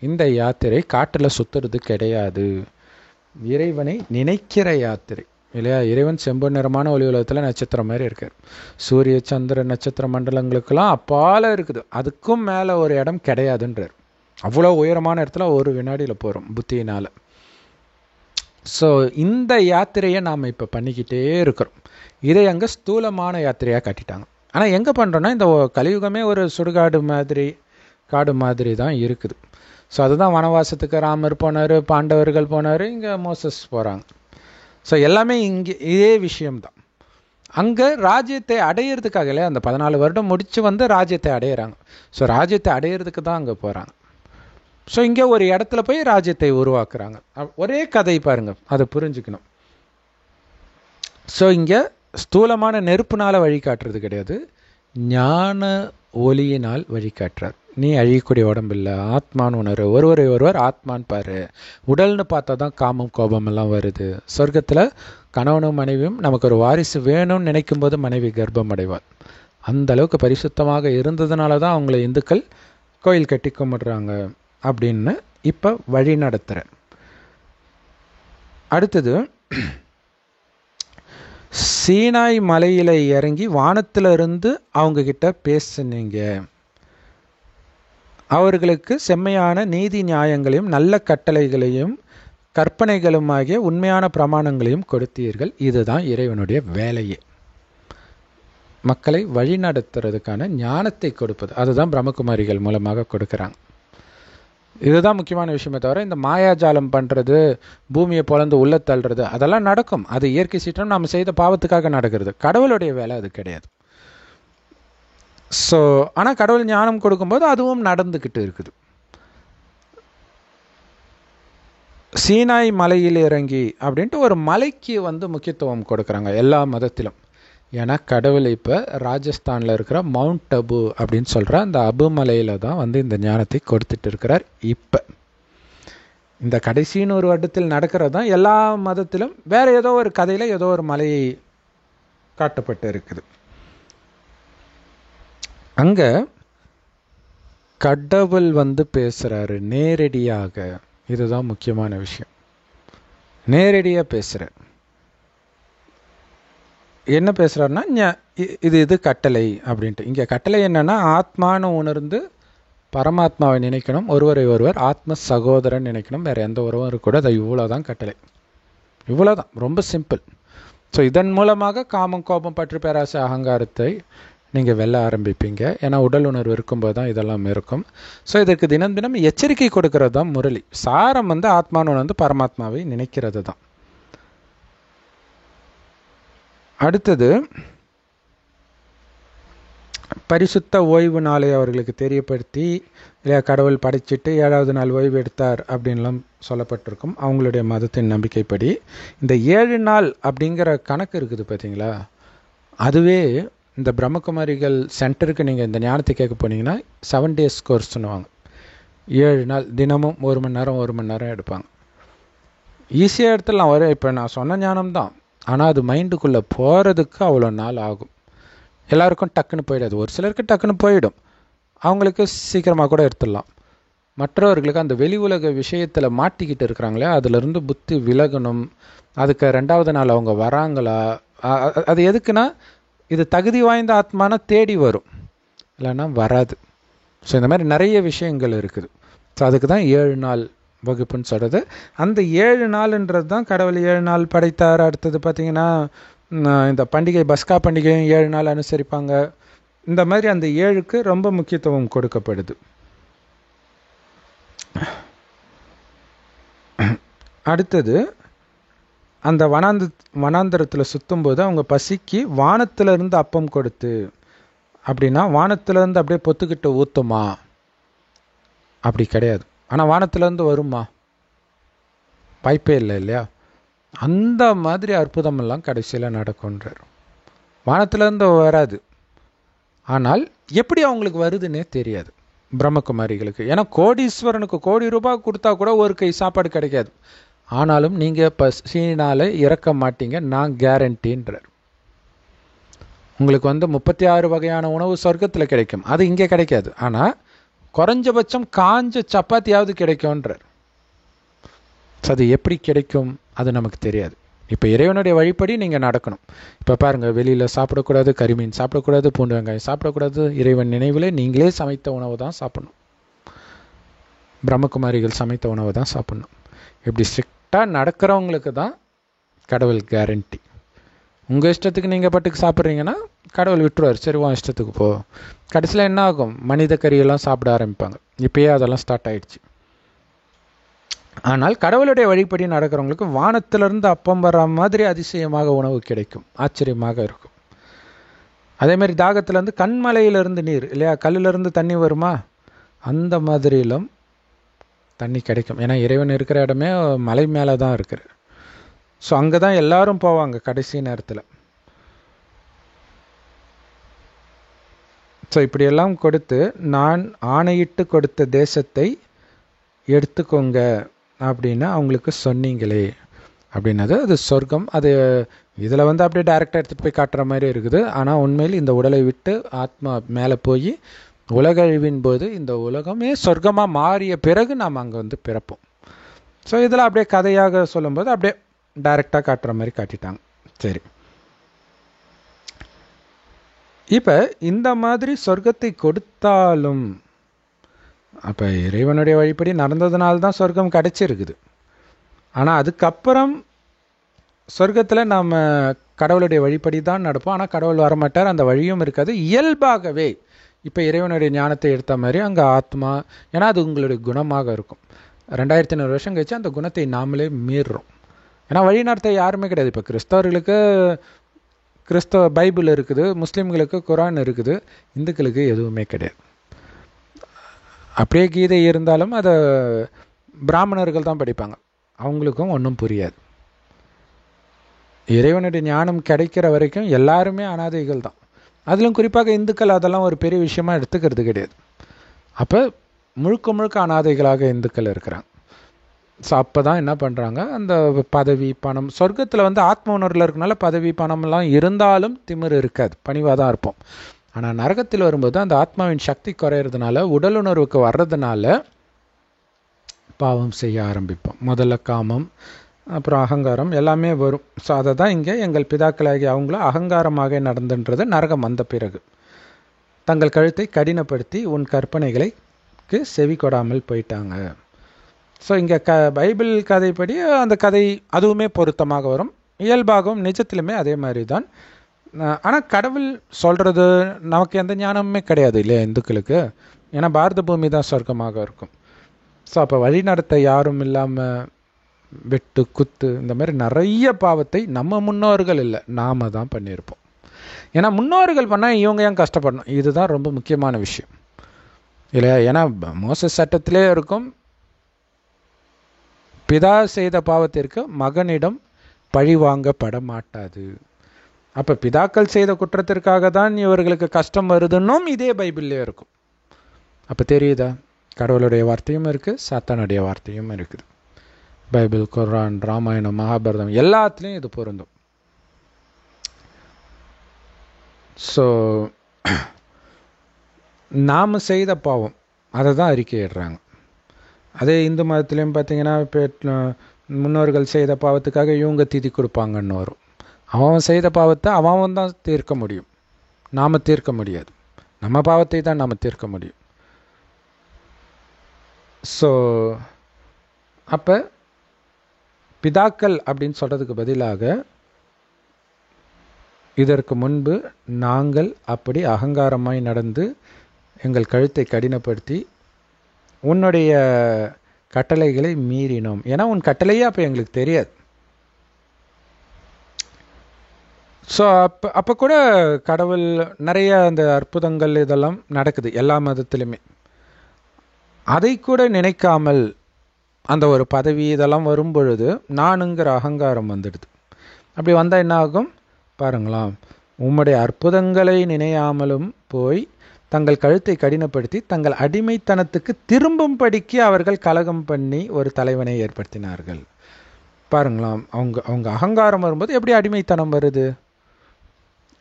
இந்த யாத்திரை காட்டில் சுற்றுறது கிடையாது, இறைவனை நினைக்கிற யாத்திரை இல்லையா. இறைவன் செம்பொன் நிறமான ஒளி உலகத்தில் நட்சத்திரம் மாதிரி இருக்கார். சூரிய சந்திர நட்சத்திர மண்டலங்களுக்கெல்லாம் அப்பால இருக்குது, அதுக்கும் மேலே ஒரு இடம் கிடையாதுன்றார். அவ்வளோ உயரமான இடத்துல ஒரு வினாடியில் போகிறோம் புத்தியினால். ஸோ இந்த யாத்திரையை நாம் இப்போ பண்ணிக்கிட்டே இருக்கிறோம். இதை அங்கே ஸ்தூலமான யாத்திரையாக காட்டிட்டாங்க. ஆனால் எங்கே பண்ணுறோன்னா, இந்த கலியுகமே ஒரு சுடுகாடு மாதிரி காடு மாதிரி தான் இருக்குது. ஸோ அதுதான் வனவாசத்துக்கு ராமர் போனார், பாண்டவர்கள் போனார், இங்கே மோசஸ் போகிறாங்க. ஸோ எல்லாமே இங்கே இதே விஷயம்தான். அங்கே ராஜ்யத்தை அடையிறதுக்காக இல்லையா, அந்த 14 வருடம் முடித்து ராஜ்யத்தை அடையிறாங்க. ஸோ ராஜ்யத்தை அடையிறதுக்கு தான் அங்கே போகிறாங்க. ஸோ இங்கே ஒரு இடத்துல போய் ராஜ்யத்தை உருவாக்குறாங்க. ஒரே கதை பாருங்கள், அதை புரிஞ்சுக்கணும். ஸோ இங்கே ஸ்தூலமான நெருப்புனால் வழிகாட்டுறது கிடையாது, ஞான ஒளியினால் வழிகாட்டுறார். நீ அழியக்கூடிய உடம்பு இல்லை, ஆத்மான்னு உணர்வு, ஒருவர் ஆத்மான்னு பாரு. உடல்னு பார்த்தா தான் காமம் கோபம் எல்லாம் வருது. சொர்க்கத்தில் கணவனும் மனைவியும் நமக்கு ஒரு வாரிசு வேணும்னு நினைக்கும் போது மனைவி கர்ப்பம் அடைவாள். அந்த அளவுக்கு பரிசுத்தமாக இருந்ததுனால தான் அவங்கள இந்துக்கள் கோயில் கட்டி கும்பிடுறாங்க அப்படின்னு இப்போ வழி நடத்துகிறேன். அடுத்தது, சீனாய் மலையில் இறங்கி வானத்திலிருந்து அவங்கக்கிட்ட பேசுனீங்க, அவர்களுக்கு செம்மையான நீதி நியாயங்களையும் நல்ல கட்டளைகளையும் கற்பனைகளுமாகிய உண்மையான பிரமாணங்களையும் கொடுத்தீர்கள். இதுதான் இறைவனுடைய வேலையே, மக்களை வழிநடத்துறதுக்கான ஞானத்தை கொடுப்பது. அதுதான் பிரம்மகுமாரிகள் மூலமாக கொடுக்குறாங்க. இதுதான் முக்கியமான விஷயமே தவிர இந்த மாயாஜாலம் பண்ணுறது, பூமியை பொழந்து உள்ள தள்ளுறது, அதெல்லாம் நடக்கும். அது இயற்கை சீற்றம், நாம் செய்த பாவத்துக்காக நடக்கிறது. கடவுளுடைய வேலை அது கிடையாது. ஸோ ஆனால் கடவுள் ஞானம் கொடுக்கும்போது அதுவும் நடந்துக்கிட்டு இருக்குது. சீனாய் மலையில் இறங்கி அப்படின்ட்டு ஒரு மலைக்கு முக்கியத்துவம் கொடுக்குறாங்க எல்லா மதத்திலும். ஏன்னா கடவுள் இப்போ ராஜஸ்தானில் இருக்கிற மவுண்ட் அபு அப்படின்னு சொல்கிற அந்த அபு மலையில் தான் இந்த ஞானத்தை கொடுத்துட்டு இருக்கிறார். இப்போ இந்த கடைசி 100 வருடத்தில் நடக்கிறது தான் எல்லா மதத்திலும் வேறு ஏதோ ஒரு கதையில் ஏதோ ஒரு மலையை காட்டப்பட்டு இருக்குது. அங்கே கடவுள் பேசுகிறாரு நேரடியாக. இதுதான் முக்கியமான விஷயம். நேரடியாக பேசுகிறார். என்ன பேசுகிறாருன்னா இது கட்டளை அப்படின்ட்டு. இங்கே கட்டளை என்னென்னா ஆத்மானு உணர்ந்து பரமாத்மாவை நினைக்கணும், ஒருவரை ஒருவர் ஆத்ம சகோதரன் நினைக்கணும், வேறு எந்த உறவும் இருக்கக்கூடாது. அது இவ்வளோதான் கட்டளை, இவ்வளோதான், ரொம்ப சிம்பிள். ஸோ இதன் மூலமாக காமம், கோபம், பற்று, பேராசை, அகங்காரத்தை நீங்கள் வெல்ல ஆரம்பிப்பீங்க. ஏன்னா உடல் உணர்வு இருக்கும்போது தான் இதெல்லாம் இருக்கும். ஸோ இதற்கு தினம் தினம் எச்சரிக்கை கொடுக்கறது தான் முரளி. சாரம் ஆத்மானு உணர்ந்து பரமாத்மாவை நினைக்கிறது தான். அடுத்தது பரிசுத்த ஓய்வு நாளை அவர்களுக்கு தெரியப்படுத்தி, இல்லையா கடவுள் படைச்சிட்டு 7வது நாள் ஓய்வு எடுத்தார் அப்படின்லாம் சொல்லப்பட்டிருக்கும். அவங்களுடைய மதத்தின் நம்பிக்கைப்படி இந்த 7 நாள் அப்படிங்கிற கணக்கு இருக்குது பார்த்தீங்களா, அதுவே இந்த பிரம்மகுமாரிகள் சென்டருக்கு நீங்கள் இந்த ஞானத்தை கேட்க போனீங்கன்னா 7 days கோர்ஸ் சொல்லுவாங்க. 7 நாள் தினமும் 1 மணி நேரம் எடுப்பாங்க. ஈஸியாக எடுத்துடலாம். இப்போ நான் சொன்ன ஞானம் தான், ஆனால் அது மைண்டுக்குள்ளே போகிறதுக்கு அவ்வளோ நாள் ஆகும். எல்லாருக்கும் டக்குன்னு போயிடாது. ஒரு சிலருக்கு டக்குன்னு போயிடும், அவங்களுக்கு சீக்கிரமாக கூட எடுத்துடலாம். மற்றவர்களுக்கு அந்த வெளி உலக விஷயத்தில் மாட்டிக்கிட்டு இருக்கிறாங்களே, அதிலிருந்து புத்தி விலகணும். அதுக்கு 2வது நாள் அவங்க வராங்களா, அது எதுக்குன்னா இது தகுதி வாய்ந்த ஆத்மான தேடி வரும், இல்லைன்னா வராது. ஸோ இந்த மாதிரி நிறைய விஷயங்கள் இருக்குது. ஸோ அதுக்கு தான் 7 நாள் வகுப்புன்னு சொல்கிறது. அந்த 7 நாள்ன்றது தான் கடவுள் 7 நாள் படைத்தார். அடுத்தது பார்த்திங்கன்னா இந்த பண்டிகை, பஸ்கா பண்டிகையும் 7 நாள் அனுசரிப்பாங்க. இந்த மாதிரி அந்த 7க்கு ரொம்ப முக்கியத்துவம் கொடுக்கப்படுது. அடுத்தது அந்த வனாந்தரத்தில் சுற்றும்போது அவங்க பசிக்கு வானத்திலிருந்து அப்பம் கொடுத்து, அப்படின்னா வானத்திலேருந்து அப்படியே பொத்துக்கிட்டு ஊற்றுமா? அப்படி கிடையாது. ஆனால் வானத்திலேருந்து வருமா? வாய்ப்பே இல்லை, இல்லையா? அந்த மாதிரி அற்புதமெல்லாம் கடைசியில் நடக்கும்ன்றார். வானத்திலேருந்து வராது, ஆனால் எப்படி அவங்களுக்கு வருதுன்னே தெரியாது பிரம்மகுமாரிகளுக்கு. ஏன்னா கோடீஸ்வரனுக்கு கோடி ரூபாய் கொடுத்தா கூட ஒரு கை சாப்பாடு கிடைக்காது. ஆனாலும் நீங்கள் பசினால இறக்க மாட்டீங்க, நான் கேரண்டின்றார். உங்களுக்கு 36 வகையான உணவு சொர்க்கத்தில் கிடைக்கும், அது இங்கே கிடைக்காது. ஆனால் குறைஞ்சபட்சம் காஞ்ச சப்பாத்தியாவது கிடைக்கும்ன்றார். அது எப்படி கிடைக்கும் அது நமக்கு தெரியாது. இப்போ இறைவனுடைய வழிப்படி நீங்கள் நடக்கணும். இப்போ பாருங்கள், வெளியில் சாப்பிடக்கூடாது, கரிமீன் சாப்பிடக்கூடாது, பூண்டு வெங்காயம் சாப்பிடக்கூடாது. இறைவன் நினைவில் நீங்களே சமைத்த உணவு தான் சாப்பிடணும். பிரம்மகுமாரிகள் சமைத்த உணவு தான் சாப்பிடணும். இப்படி ஸ்ட்ரிக்டாக நடக்கிறவங்களுக்கு தான் கடவுள் கேரண்டி. உங்கள் இஷ்டத்துக்கு நீங்கள் பாட்டுக்கு சாப்பிட்றீங்கன்னா கடவுள் விட்டுருவார், சரி உன் இஷ்டத்துக்கு போ. கடைசியில் என்ன ஆகும்? மனித கறியெல்லாம் சாப்பிட ஆரம்பிப்பாங்க. இப்போயே அதெல்லாம் ஸ்டார்ட் ஆகிடுச்சு. ஆனால் கடவுளுடைய வழிப்படி நடக்கிறவங்களுக்கு வானத்திலிருந்து அப்பம் வர்ற மாதிரி அதிசயமாக உணவு கிடைக்கும், ஆச்சரியமாக இருக்கும். அதேமாதிரி தாகத்திலேருந்து கண்மலையிலிருந்து நீர், இல்லையா, கல்லிலிருந்து தண்ணி வருமா, அந்த மாதிரிலும் தண்ணி கிடைக்கும். ஏன்னா இறைவன் இருக்கிற இடமே மலை மேலே தான் இருக்கிற. ஸோ அங்கே தான் எல்லாரும் போவாங்க கடைசி நேரத்தில். ஸோ இப்படியெல்லாம் கொடுத்து, நான் ஆணையிட்டு கொடுத்த தேசத்தை எடுத்துக்கோங்க அப்படின்னு அவங்களுக்கு சொன்னீங்களே அப்படின்னது, அது சொர்க்கம். அது இதில் அப்படியே டைரெக்டாக எடுத்துகிட்டு போய் காட்டுற மாதிரி இருக்குது. ஆனால் உண்மையில் இந்த உடலை விட்டு ஆத்மா மேலே போய் உலகழிவின் போது இந்த உலகமே சொர்க்கமாக மாறிய பிறகு நாம் அங்கே பிறப்போம். ஸோ இதில் அப்படியே கதையாக சொல்லும்போது அப்படியே டைரெக்டாக காட்டுற மாதிரி காட்டிட்டாங்க. சரி, இப்போ இந்த மாதிரி சொர்க்கத்தை கொடுத்தாலும், அப்போ இறைவனுடைய வழிப்படி நடந்ததுனால்தான் சொர்க்கம் கிடைச்சிருக்குது. ஆனால் அதுக்கப்புறம் சொர்க்கத்தில் நாம் கடவுளுடைய வழிப்படி தான் நடப்போம். ஆனால் கடவுள் வரமாட்டார், அந்த வழியும் இருக்காது. இயல்பாகவே இப்போ இறைவனுடைய ஞானத்தை எடுத்த மாதிரி அங்கே ஆத்மா, ஏன்னா அது உங்களுடைய குணமாக இருக்கும். 2500 வருஷம் கழிச்சு அந்த குணத்தை நாமளே மீறுறோம். ஏன்னா வழி நடத்த யாருமே கிடையாது. இப்போ கிறிஸ்தவர்களுக்கு கிறிஸ்தவ பைபிள் இருக்குது, முஸ்லீம்களுக்கு குரான் இருக்குது, இந்துக்களுக்கு எதுவுமே கிடையாது. அப்படியே கீதை இருந்தாலும் அதை பிராமணர்கள் தான் படிப்பாங்க, அவங்களுக்கும் ஒன்றும் புரியாது. இறைவனுடைய ஞானம் கிடைக்கிற வரைக்கும் எல்லாருமே அனாதைகள் தான். அதிலும் குறிப்பாக இந்துக்கள் அதெல்லாம் ஒரு பெரிய விஷயமா எடுத்துக்கிறது கிடையாது. அப்போ முழுக்க முழுக்க அனாதைகளாக இந்துக்கள் இருக்கிறாங்க. ஸோ அப்போ தான் என்ன பண்ணுறாங்க, அந்த பதவி பணம், சொர்க்கத்தில் ஆத்ம உணர்வில் இருக்கனால பதவி பணம்லாம் இருந்தாலும் திமிர் இருக்காது, பணிவாக தான் இருப்போம். ஆனால் நரகத்தில் வரும்போது அந்த ஆத்மாவின் சக்தி குறையிறதுனால, உடல் உணர்வுக்கு வர்றதுனால பாவம் செய்ய ஆரம்பிப்போம். முதல்ல காமம், அப்புறம் அகங்காரம் எல்லாமே வரும். ஸோ அதை தான் இங்கே எங்கள் பிதாக்களாகி அவங்கள அகங்காரமாக நடந்துன்றது நரகம் வந்த பிறகு தங்கள் கழுத்தை கடினப்படுத்தி உன் கற்பனைகளுக்கு செவி கொடாமல் போயிட்டாங்க. ஸோ இங்கே பைபிள் கதைப்படி அந்த கதை அதுவுமே பொருத்தமாக வரும், இயல்பாகவும் நிஜத்திலுமே அதே மாதிரி தான். ஆனால் கடவுள் சொல்கிறது நமக்கு எந்த ஞானமுமே கிடையாது இல்லையா இந்துக்களுக்கு. ஏன்னா பாரத பூமி தான் சொர்க்கமாக இருக்கும். ஸோ அப்போ வழிநடத்த யாரும் இல்லாமல் வெட்டு குத்து இந்த மாதிரி நிறைய பாவத்தை நம்ம முன்னோர்கள் இல்லை நாம் தான் பண்ணியிருப்போம். ஏன்னா முன்னோர்கள் பண்ணால் இவங்க ஏன் கஷ்டப்படணும், இதுதான் ரொம்ப முக்கியமான விஷயம் இல்லையா. ஏன்னா மோசஸ் சட்டத்திலே இருக்கும், பிதா செய்த பாவத்திற்கு மகனிடம் பழி வாங்கப்பட மாட்டாது. அப்போ பிதாக்கள் செய்த குற்றத்திற்காக தான் இவர்களுக்கு கஷ்டம் வருதுன்னும் இதே பைபிள்லேயே இருக்கும். அப்போ தெரியுதா, கடவுளுடைய வார்த்தையும் இருக்குது, சாத்தானுடைய வார்த்தையும் இருக்குது. பைபிள், குர்ஆன், ராமாயணம், மகாபாரதம் எல்லாத்துலேயும் இது பொருந்தும். ஸோ நாம் செய்த பாவம் அதை தான் அறிக்கையிடுறாங்க. அதே இந்து மதத்துலேயும் பார்த்தீங்கன்னா இப்போ முன்னோர்கள் செய்த பாவத்துக்காக இவங்க திதி கொடுப்பாங்கன்னு வரும். அவன் செய்த பாவத்தை அவன் தான் தீர்க்க முடியும், நாம் தீர்க்க முடியாது. நம்ம பாவத்தை தான் நாம் தீர்க்க முடியும். ஸோ அப்போ பிதாக்கள் அப்படின்னு சொல்கிறதுக்கு பதிலாக இதற்கு முன்பு நாங்கள் அப்படி அகங்காரமாய் நடந்து எங்கள் கழுத்தை கடினப்படுத்தி உன்னுடைய கட்டளைகளை மீறினோம். ஏன்னா உன் கட்டளையே அப்போ எங்களுக்கு தெரியாது. ஸோ அப்போ கூட கடவுள் நிறைய அந்த அற்புதங்கள் இதெல்லாம் நடக்குது எல்லா மதத்திலுமே. அதை கூட நினைக்காமல் அந்த ஒரு பதவி இதெல்லாம் வரும் பொழுது நானுங்கிற அகங்காரம் வந்துடுது. அப்படி வந்தால் என்ன ஆகும் பாருங்களாம், உம்முடைய அற்புதங்களை நினையாமலும் போய் தங்கள் கழுத்தை கடினப்படுத்தி தங்கள் அடிமைத்தனத்துக்கு திரும்பும்படிக்கு அவர்கள் கலகம் பண்ணி ஒரு தலைவனை ஏற்படுத்தினார்கள். பாருங்களாம், அவங்க அகங்காரம் வரும்போது எப்படி அடிமைத்தனம் வருது,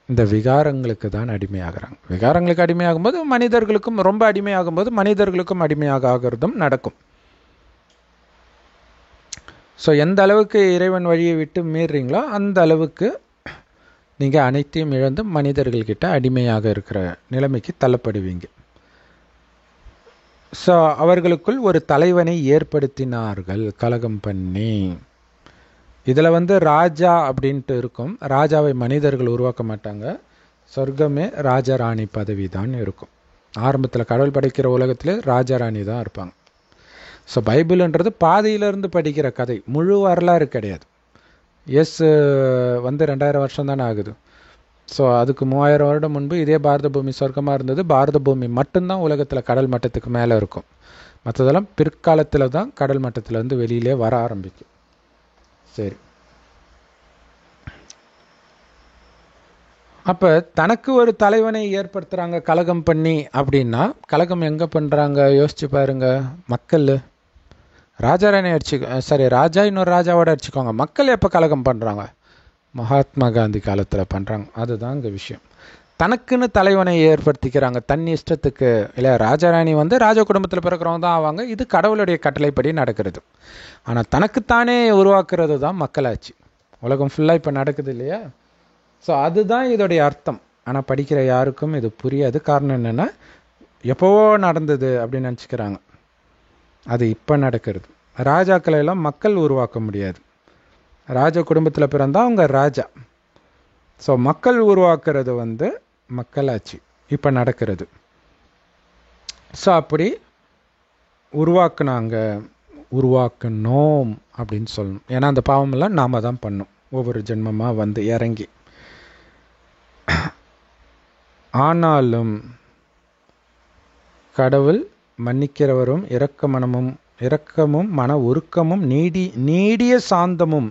இந்த விகாரங்களுக்கு தான் அடிமையாகிறாங்க. விகாரங்களுக்கு அடிமையாகும்போது மனிதர்களுக்கும் ரொம்ப அடிமையாகும்போது மனிதர்களுக்கும் அடிமையாக ஆகிறதும் நடக்கும். ஸோ எந்த அளவுக்கு இறைவன் வழியை விட்டு மீறுறீங்களோ அந்த அளவுக்கு நீங்கள் அனைத்தையும் இழந்து மனிதர்கள்கிட்ட அடிமையாக இருக்கிற நிலைமைக்கு தள்ளப்படுவீங்க. ஸோ அவர்களுக்குள் ஒரு தலைவனை ஏற்படுத்தினார்கள் கலகம் பண்ணி. இதில் ராஜா அப்படின்ட்டு இருக்கும். ராஜாவை மனிதர்கள் உருவாக்க மாட்டாங்க, சொர்க்கமே ராஜாராணி பதவி தான் இருக்கும். ஆரம்பத்தில் கடவுள் படைக்கிற உலகத்தில் ராஜாராணி தான் இருப்பாங்க. ஸோ பைபிள்ன்றது பாதியிலிருந்து படிக்கிற கதை, முழு வரலாறு கிடையாது. எஸ் 2000 வருஷம் தானே ஆகுது. ஸோ அதுக்கு 3000 வருடம் முன்பு இதே பாரத பூமி சொர்க்கமாக இருந்தது. பாரத பூமி மட்டும்தான் உலகத்தில் கடல் மட்டத்துக்கு மேலே இருக்கும். மற்றதெல்லாம் பிற்காலத்தில் தான் கடல் மட்டத்திலேருந்து வெளியிலே வர ஆரம்பிக்கும். சரி, அப்போ தனக்கு ஒரு தலைவனை ஏற்படுத்துகிறாங்க கலகம் பண்ணி. அப்படின்னா கலகம் எங்கே பண்ணுறாங்க யோசிச்சு பாருங்க. மக்கள் ராஜாராணி ராஜா இன்னொரு ராஜாவோட அடிச்சுக்கோங்க. மக்கள் எப்போ கலகம் பண்ணுறாங்க, மகாத்மா காந்தி காலத்தில் பண்ணுறாங்க. அதுதான் இங்கே விஷயம். தனக்குன்னு தலைவனை ஏற்படுத்திக்கிறாங்க தன் இஷ்டத்துக்கு இல்லையா. ராஜாராணி ராஜ குடும்பத்தில் பிறக்கிறவங்க தான் ஆவாங்க. இது கடவுளுடைய கட்டளைப்படி நடக்கிறது. ஆனால் தனக்குத்தானே உருவாக்குறது தான் மக்களாட்சி. உலகம் ஃபுல்லாக இப்போ நடக்குது இல்லையா. ஸோ அதுதான் இதோடைய அர்த்தம். ஆனால் படிக்கிற யாருக்கும் இது புரியாது. காரணம் என்னென்னா எப்போவோ நடந்தது அப்படின்னு நினச்சிக்கிறாங்க. அது இப்போ நடக்கிறது. ராஜாக்களை எல்லாம் மக்கள் உருவாக்க முடியாது. ராஜ குடும்பத்தில் பிறந்தால் அவங்க ராஜா. ஸோ மக்கள் உருவாக்குறது மக்களாட்சி இப்போ நடக்கிறது. ஸோ அப்படி உருவாக்கணும் அப்படின்னு சொல்லணும். ஏன்னா அந்த பாவமெல்லாம் நாம் தான் பண்ணோம் ஒவ்வொரு ஜென்மமாக இறங்கி. ஆனாலும் கடவுள் மன்னிக்கிறவரும் இரக்கமும் மன உருக்கமும் நீடிய சாந்தமும்.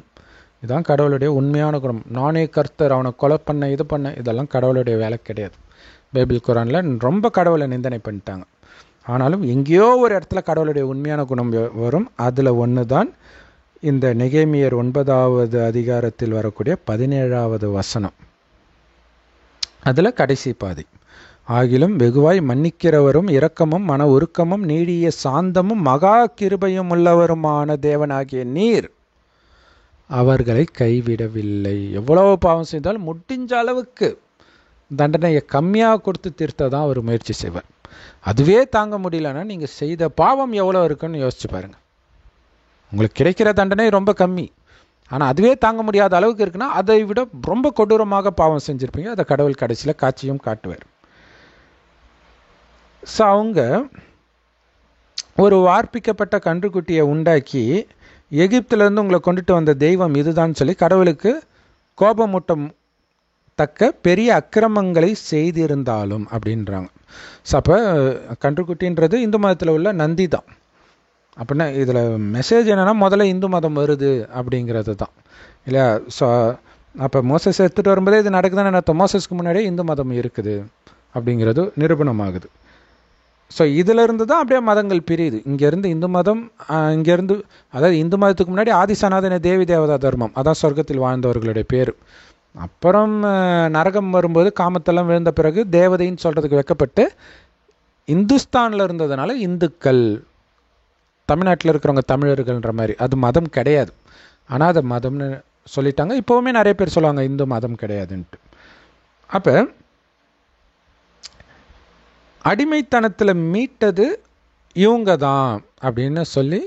இதுதான் கடவுளுடைய உண்மையான குணம். நானே கர்த்தர், அவனை கொலை பண்ண இது பண்ண இதெல்லாம் கடவுளுடைய வேலை கிடையாது. பைபிள் குரானில் ரொம்ப கடவுளை நிந்தனை பண்ணிட்டாங்க. ஆனாலும் எங்கேயோ ஒரு இடத்துல கடவுளுடைய உண்மையான குணம் வரும். அதில் ஒன்று தான் இந்த நெகேமியர் 9வது அதிகாரத்தில் வரக்கூடிய 17வது வசனம். அதில் கடைசி பாதி. ஆகிலும் வெகுவாய் மன்னிக்கிறவரும் இரக்கமும் மன உருக்கமும் நீடிய சாந்தமும் மகா கிருபையும் உள்ளவருமான தேவனாகிய நீர் அவர்களை கைவிடவில்லை. எவ்வளவு பாவம் செய்தாலும் முடிஞ்ச அளவுக்கு தண்டனையை கம்மியாக கொடுத்து தீர்த்ததான் அவர் முயற்சி செய்வார். அதுவே தாங்க முடியலன்னா நீங்கள் செய்த பாவம் எவ்வளோ இருக்குன்னு யோசிச்சு பாருங்கள். உங்களுக்கு கிடைக்கிற தண்டனை ரொம்ப கம்மி, ஆனால் அதுவே தாங்க முடியாத அளவுக்கு இருக்குன்னா அதை விட ரொம்ப கொடூரமாக பாவம் செஞ்சுருப்பீங்க. அதை கடவுள் கடைசியில் காட்சியும் காட்டுவார். ஸோ அவங்க ஒரு வார்ப்பிக்கப்பட்ட கன்றுக்குட்டியை உண்டாக்கி எகிப்திலேருந்து உங்களை கொண்டுட்டு வந்த தெய்வம் இதுதான் சொல்லி கடவுளுக்கு கோபமூட்டம் தக்க பெரிய அக்கிரமங்களை செய்திருந்தாலும் அப்படின்றாங்க. ஸோ அப்போ கன்றுக்குட்டின்றது இந்து மதத்தில் உள்ள நந்தி தான். அப்படின்னா இதில் மெசேஜ் என்னென்னா முதல்ல இந்து மதம் வருது அப்படிங்கிறது தான் இல்லையா. ஸோ அப்போ மோசஸ் எடுத்துகிட்டு வரும்போதே இது நடக்குதுன்னு அர்த்தம். மோசஸ்க்கு முன்னாடியே இந்து மதம் இருக்குது அப்படிங்கிறது நிரூபணமாகுது. ஸோ இதிலிருந்து தான் அப்படியே மதங்கள் பிரியுது. இங்கேருந்து இந்து மதம், இங்கேருந்து அதாவது இந்து மதத்துக்கு முன்னாடி ஆதிசநாதன தேவி தேவதா தர்மம், அதான் சொர்க்கத்தில் வாழ்ந்தவர்களுடைய பேர். அப்புறம் நரகம் வரும்போது காமத்தெல்லாம் விழுந்த பிறகு தேவதைன்னு சொல்கிறதுக்கு வைக்கப்பட்டு இந்துஸ்தானில் இருந்ததுனால இந்துக்கள், தமிழ்நாட்டில் இருக்கிறவங்க தமிழர்கள்ன்ற மாதிரி. அது மதம் கிடையாது, ஆனால் அதை மதம்னு சொல்லிட்டாங்க. இப்போவுமே நிறைய பேர் சொல்லுவாங்க இந்து மதம் கிடையாதுன்ட்டு. அப்போ அடிமைத்தனத்தில் மீட்டது இவங்க தான் அப்படின்னு சொல்லி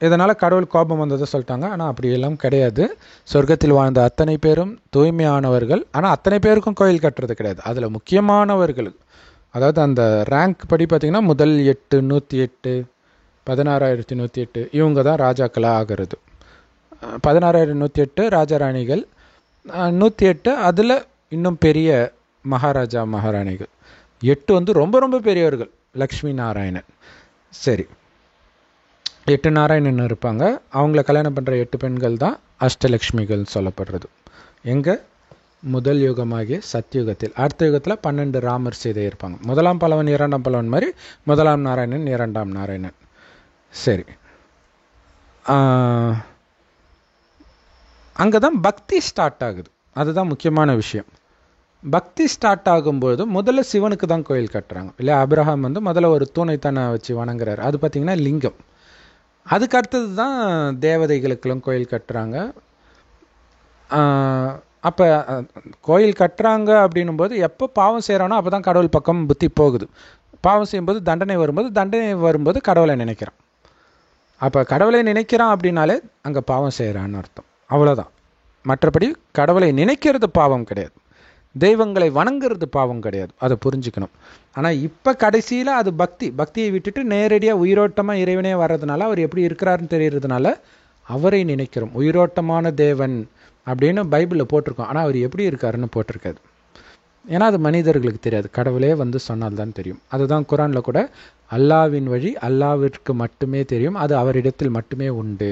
இதனால் கடவுள் கோபம் வந்ததை சொல்லிட்டாங்க. ஆனால் அப்படியெல்லாம் கிடையாது. சொர்க்கத்தில் வாழ்ந்த அத்தனை பேரும் தூய்மையானவர்கள். ஆனால் அத்தனை பேருக்கும் கோயில் கட்டுறது கிடையாது. அதில் முக்கியமானவர்கள், அதாவது அந்த ரேங்க் படி பார்த்திங்கன்னா முதல் 8 108 16,108 இவங்க தான் ராஜாக்களாக ஆகிறது. 16,108 ராஜாராணிகள், 108 அதில் இன்னும் பெரிய மகாராஜா மகாராணிகள், 8 ரொம்ப ரொம்ப பெரியவர்கள், லக்ஷ்மி நாராயணன். சரி, 8 நாராயணன் இருப்பாங்க. அவங்கள கல்யாணம் பண்ணுற 8 பெண்கள் தான் அஷ்டலக்ஷ்மிகள் சொல்லப்படுறது. எங்கே? முதல் யுகமாகிய சத்யுகத்தில். அடுத்த யுகத்தில் 12 ராமர் சீதை இருப்பாங்க. முதலாம் பல்லவன் 2ஆம் பல்லவன் மாதிரி முதலாம் நாராயணன் 2ஆம் நாராயணன். சரி, அங்கே தான் பக்தி ஸ்டார்ட் ஆகுது. அதுதான் முக்கியமான விஷயம். பக்தி ஸ்டார்ட் ஆகும்போது முதல்ல சிவனுக்கு தான் கோயில் கட்டுறாங்க இல்லையா. அப்ரஹாம் முதல்ல ஒரு தூணை தானே வச்சு வணங்குறாரு. அது பார்த்திங்கன்னா லிங்கம். அதுக்கு அடுத்தது தான் தேவதைகளுக்கெல்லாம் கோயில் கட்டுறாங்க. அப்போ கோயில் கட்டுறாங்க அப்படின்னும் போது எப்போ பாவம் செய்கிறானோ அப்போ தான் கடவுள் பக்கம் புத்தி போகுது. பாவம் செய்யும்போது தண்டனை வரும்போது கடவுளை நினைக்கிறான். அப்போ கடவுளை நினைக்கிறான் அப்படின்னாலே அங்கே பாவம் செய்கிறான்னு அர்த்தம். அவ்வளோதான். மற்றபடி கடவுளை நினைக்கிறது பாவம் கிடையாது, தெய்வங்களை வணங்குறது பாவம் கிடையாது. அதை புரிஞ்சுக்கணும். ஆனால் இப்போ கடைசியில் அது பக்தியை விட்டுட்டு நேரடியாக உயிரோட்டமாக இறைவனே வர்றதுனால அவர் எப்படி இருக்கிறாருன்னு தெரியறதுனால அவரை நினைக்கிறோம். உயிரோட்டமான தேவன் அப்படின்னு பைபிளில் போட்டிருக்கோம், ஆனால் அவர் எப்படி இருக்காருன்னு போட்டிருக்காது. ஏன்னா அது மனிதர்களுக்கு தெரியாது, கடவுளே சொன்னால்தான் தெரியும். அதுதான் குரானில் கூட அல்லாவின் வழி அல்லாவிற்கு மட்டுமே தெரியும், அது அவரிடத்தில் மட்டுமே உண்டு.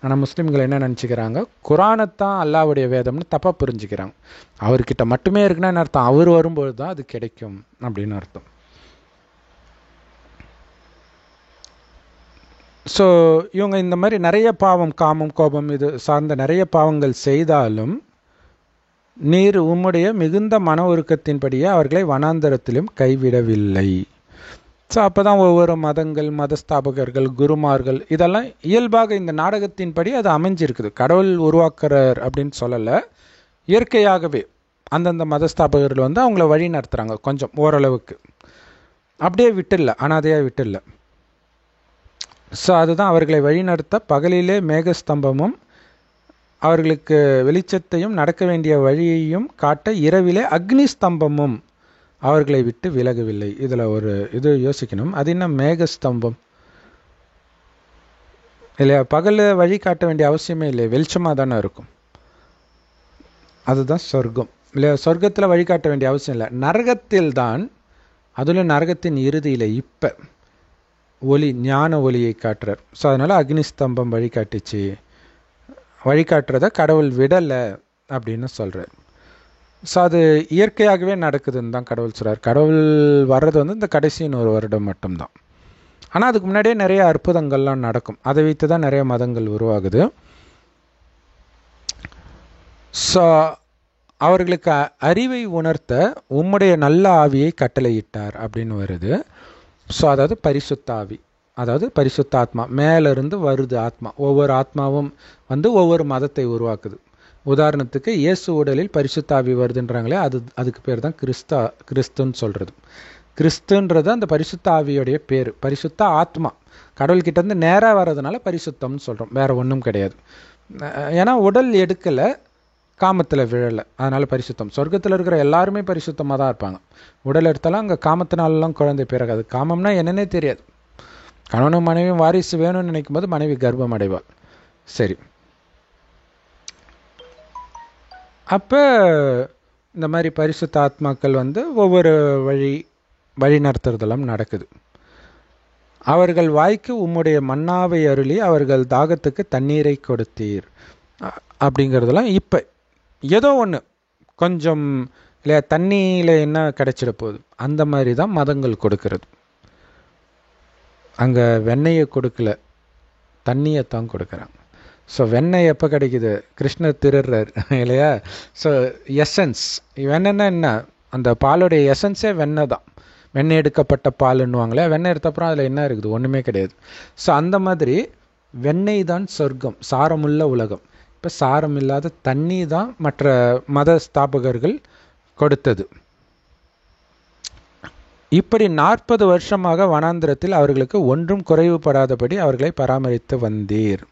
ஆனால் முஸ்லீம்கள் என்ன நினச்சிக்கிறாங்க, குரானைத்தான் அல்லாவுடைய வேதம்னு தப்பாக புரிஞ்சுக்கிறாங்க. அவர்கிட்ட மட்டுமே இருக்குன்னு அர்த்தம், அவர் வரும்போது தான் அது கிடைக்கும் அப்படின்னு அர்த்தம். ஸோ இவங்க இந்த மாதிரி நிறைய பாவம், காமம், கோபம் இது சார்ந்த நிறைய பாவங்கள் செய்தாலும் நீர் உம்முடைய மிகுந்த மன உருக்கத்தின்படியே அவர்களை வனாந்தரத்திலும் கைவிடவில்லை. ஸோ அப்போ தான் ஒவ்வொரு மதங்கள், மதஸ்தாபகர்கள், குருமார்கள் இதெல்லாம் இயல்பாக இந்த நாடகத்தின்படி அது அமைஞ்சிருக்குது. கடவுள் உருவாக்குறார் அப்படின்னு சொல்லலை, இயற்கையாகவே அந்தந்த மதஸ்தாபகர்கள் அவங்கள வழி நடத்துகிறாங்க. கொஞ்சம் ஓரளவுக்கு அப்படியே விட்டுடல, அனாதையாக விட்டுடல. ஸோ அதுதான் அவர்களை வழிநடத்த பகலிலே மேகஸ்தம்பமும் அவர்களுக்கு வெளிச்சத்தையும் நடக்க வேண்டிய வழியையும் காட்ட இரவிலே அக்னி ஸ்தம்பமும் அவர்களை விட்டு விலகவில்லை. இதில் ஒரு இது யோசிக்கணும், அது என்ன மேகஸ்தம்பம் இல்லையா? பகலில் வழி காட்ட வேண்டிய அவசியமே இல்லை, வெளிச்சமாக தானே இருக்கும். அதுதான் சொர்க்கம் இல்லையா? சொர்க்கத்தில் வழிகாட்ட வேண்டிய அவசியம் இல்லை. நரகத்தில் தான், அதில் நரகத்தின் இறுதியில் இப்போ ஒளி, ஞான ஒளியை காட்டுறார். ஸோ அதனால் அக்னிஸ்தம்பம் வழிகாட்டுச்சு, வழிகாட்டுறத கடவுள் விடலை அப்படின்னு சொல்கிறார். ஸோ அது இயற்கையாகவே நடக்குதுன்னு தான் கடவுள் சொல்கிறார். கடவுள் வர்றது இந்த கடைசி 100 வருடம் மட்டும்தான். ஆனால் அதுக்கு முன்னாடியே நிறைய அற்புதங்கள்லாம் நடக்கும். அதை வைத்து தான் நிறைய மதங்கள் உருவாகுது. ஸோ அவர்களுக்கு அறிவை உணர்த்த உம்முடைய நல்ல ஆவியை கட்டளையிட்டார் அப்படின்னு வருது. ஸோ அதாவது பரிசுத்த ஆவி, அதாவது பரிசுத்த ஆத்மா, மேலிருந்து வருது ஆத்மா. ஒவ்வொரு ஆத்மாவும் வந்து ஒவ்வொரு மதத்தை உருவாக்குது. உதாரணத்துக்கு இயேசு உடலில் பரிசுத்த ஆவி வருதுன்றாங்களே, அதுக்கு பேர் தான் கிறிஸ்துன்னு சொல்கிறது. கிறிஸ்துன்றது அந்த பரிசுத்த ஆவியோடைய பேர். பரிசுத்த ஆத்மா கடவுள்கிட்ட இருந்து நேராக வர்றதுனால பரிசுத்தம்னு சொல்கிறோம், வேற ஒன்றும் கிடையாது. ஏன்னா உடல் எடுக்கலை, காமத்தில் விழலை, அதனால் பரிசுத்தம். சொர்க்கத்தில் இருக்கிற எல்லாருமே பரிசுத்தமாக தான் இருப்பாங்க. உடல் எடுத்தாலும் அங்கே காமத்தினாலெலாம் குழந்தை பிறகாது. காமம்னா என்னன்னே தெரியாது. கணவனும் மனைவியும் வாரிசு வேணும்னு நினைக்கும் போது மனைவி கர்ப்பம் அடைவாள். சரி, அப்போ இந்த மாதிரி பரிசுத்த ஆத்மாக்கள் வந்து ஒவ்வொரு வழி நடத்துறதெல்லாம் நடக்குது. அவர்கள் வாய்க்கு உம்முடைய மன்னாவை அருளி அவர்கள் தாகத்துக்கு தண்ணீரை கொடுத்தீர் அப்படிங்கிறதெல்லாம் இப்போ ஏதோ ஒன்று கொஞ்சம் இல்லையா, தண்ணியில் என்ன கிடைச்சிட போகுது, அந்த மாதிரி தான் மதங்கள் கொடுக்கறது. அங்கே வெண்ணெயை கொடுக்கல, தண்ணியை தான் கொடுக்குறாங்க. ஸோ வெண்ணெய் எப்போ கிடைக்குது? கிருஷ்ணர் திருடுறார் இல்லையா. ஸோ எசன்ஸ், வெண்ணெய்னா என்ன, அந்த பாலுடைய எசன்ஸே வெண்ணெய் தான். வெண்ணெய் எடுக்கப்பட்ட பாலுன்னுவாங்களே, வெண்ணெய் எடுத்தப்புறம் அதில் என்ன இருக்குது? ஒன்றுமே கிடையாது. ஸோ அந்த மாதிரி வெண்ணெய் தான் சொர்க்கம், சாரமுள்ள உலகம். இப்போ சாரம் இல்லாத தண்ணி தான் மற்ற மத ஸ்தாபகர்கள் கொடுத்தது. இப்படி 40 வருஷமாக வனாந்திரத்தில் அவர்களுக்கு ஒன்றும் குறைவுபடாதபடி அவர்களை பராமரித்து வந்தீர்.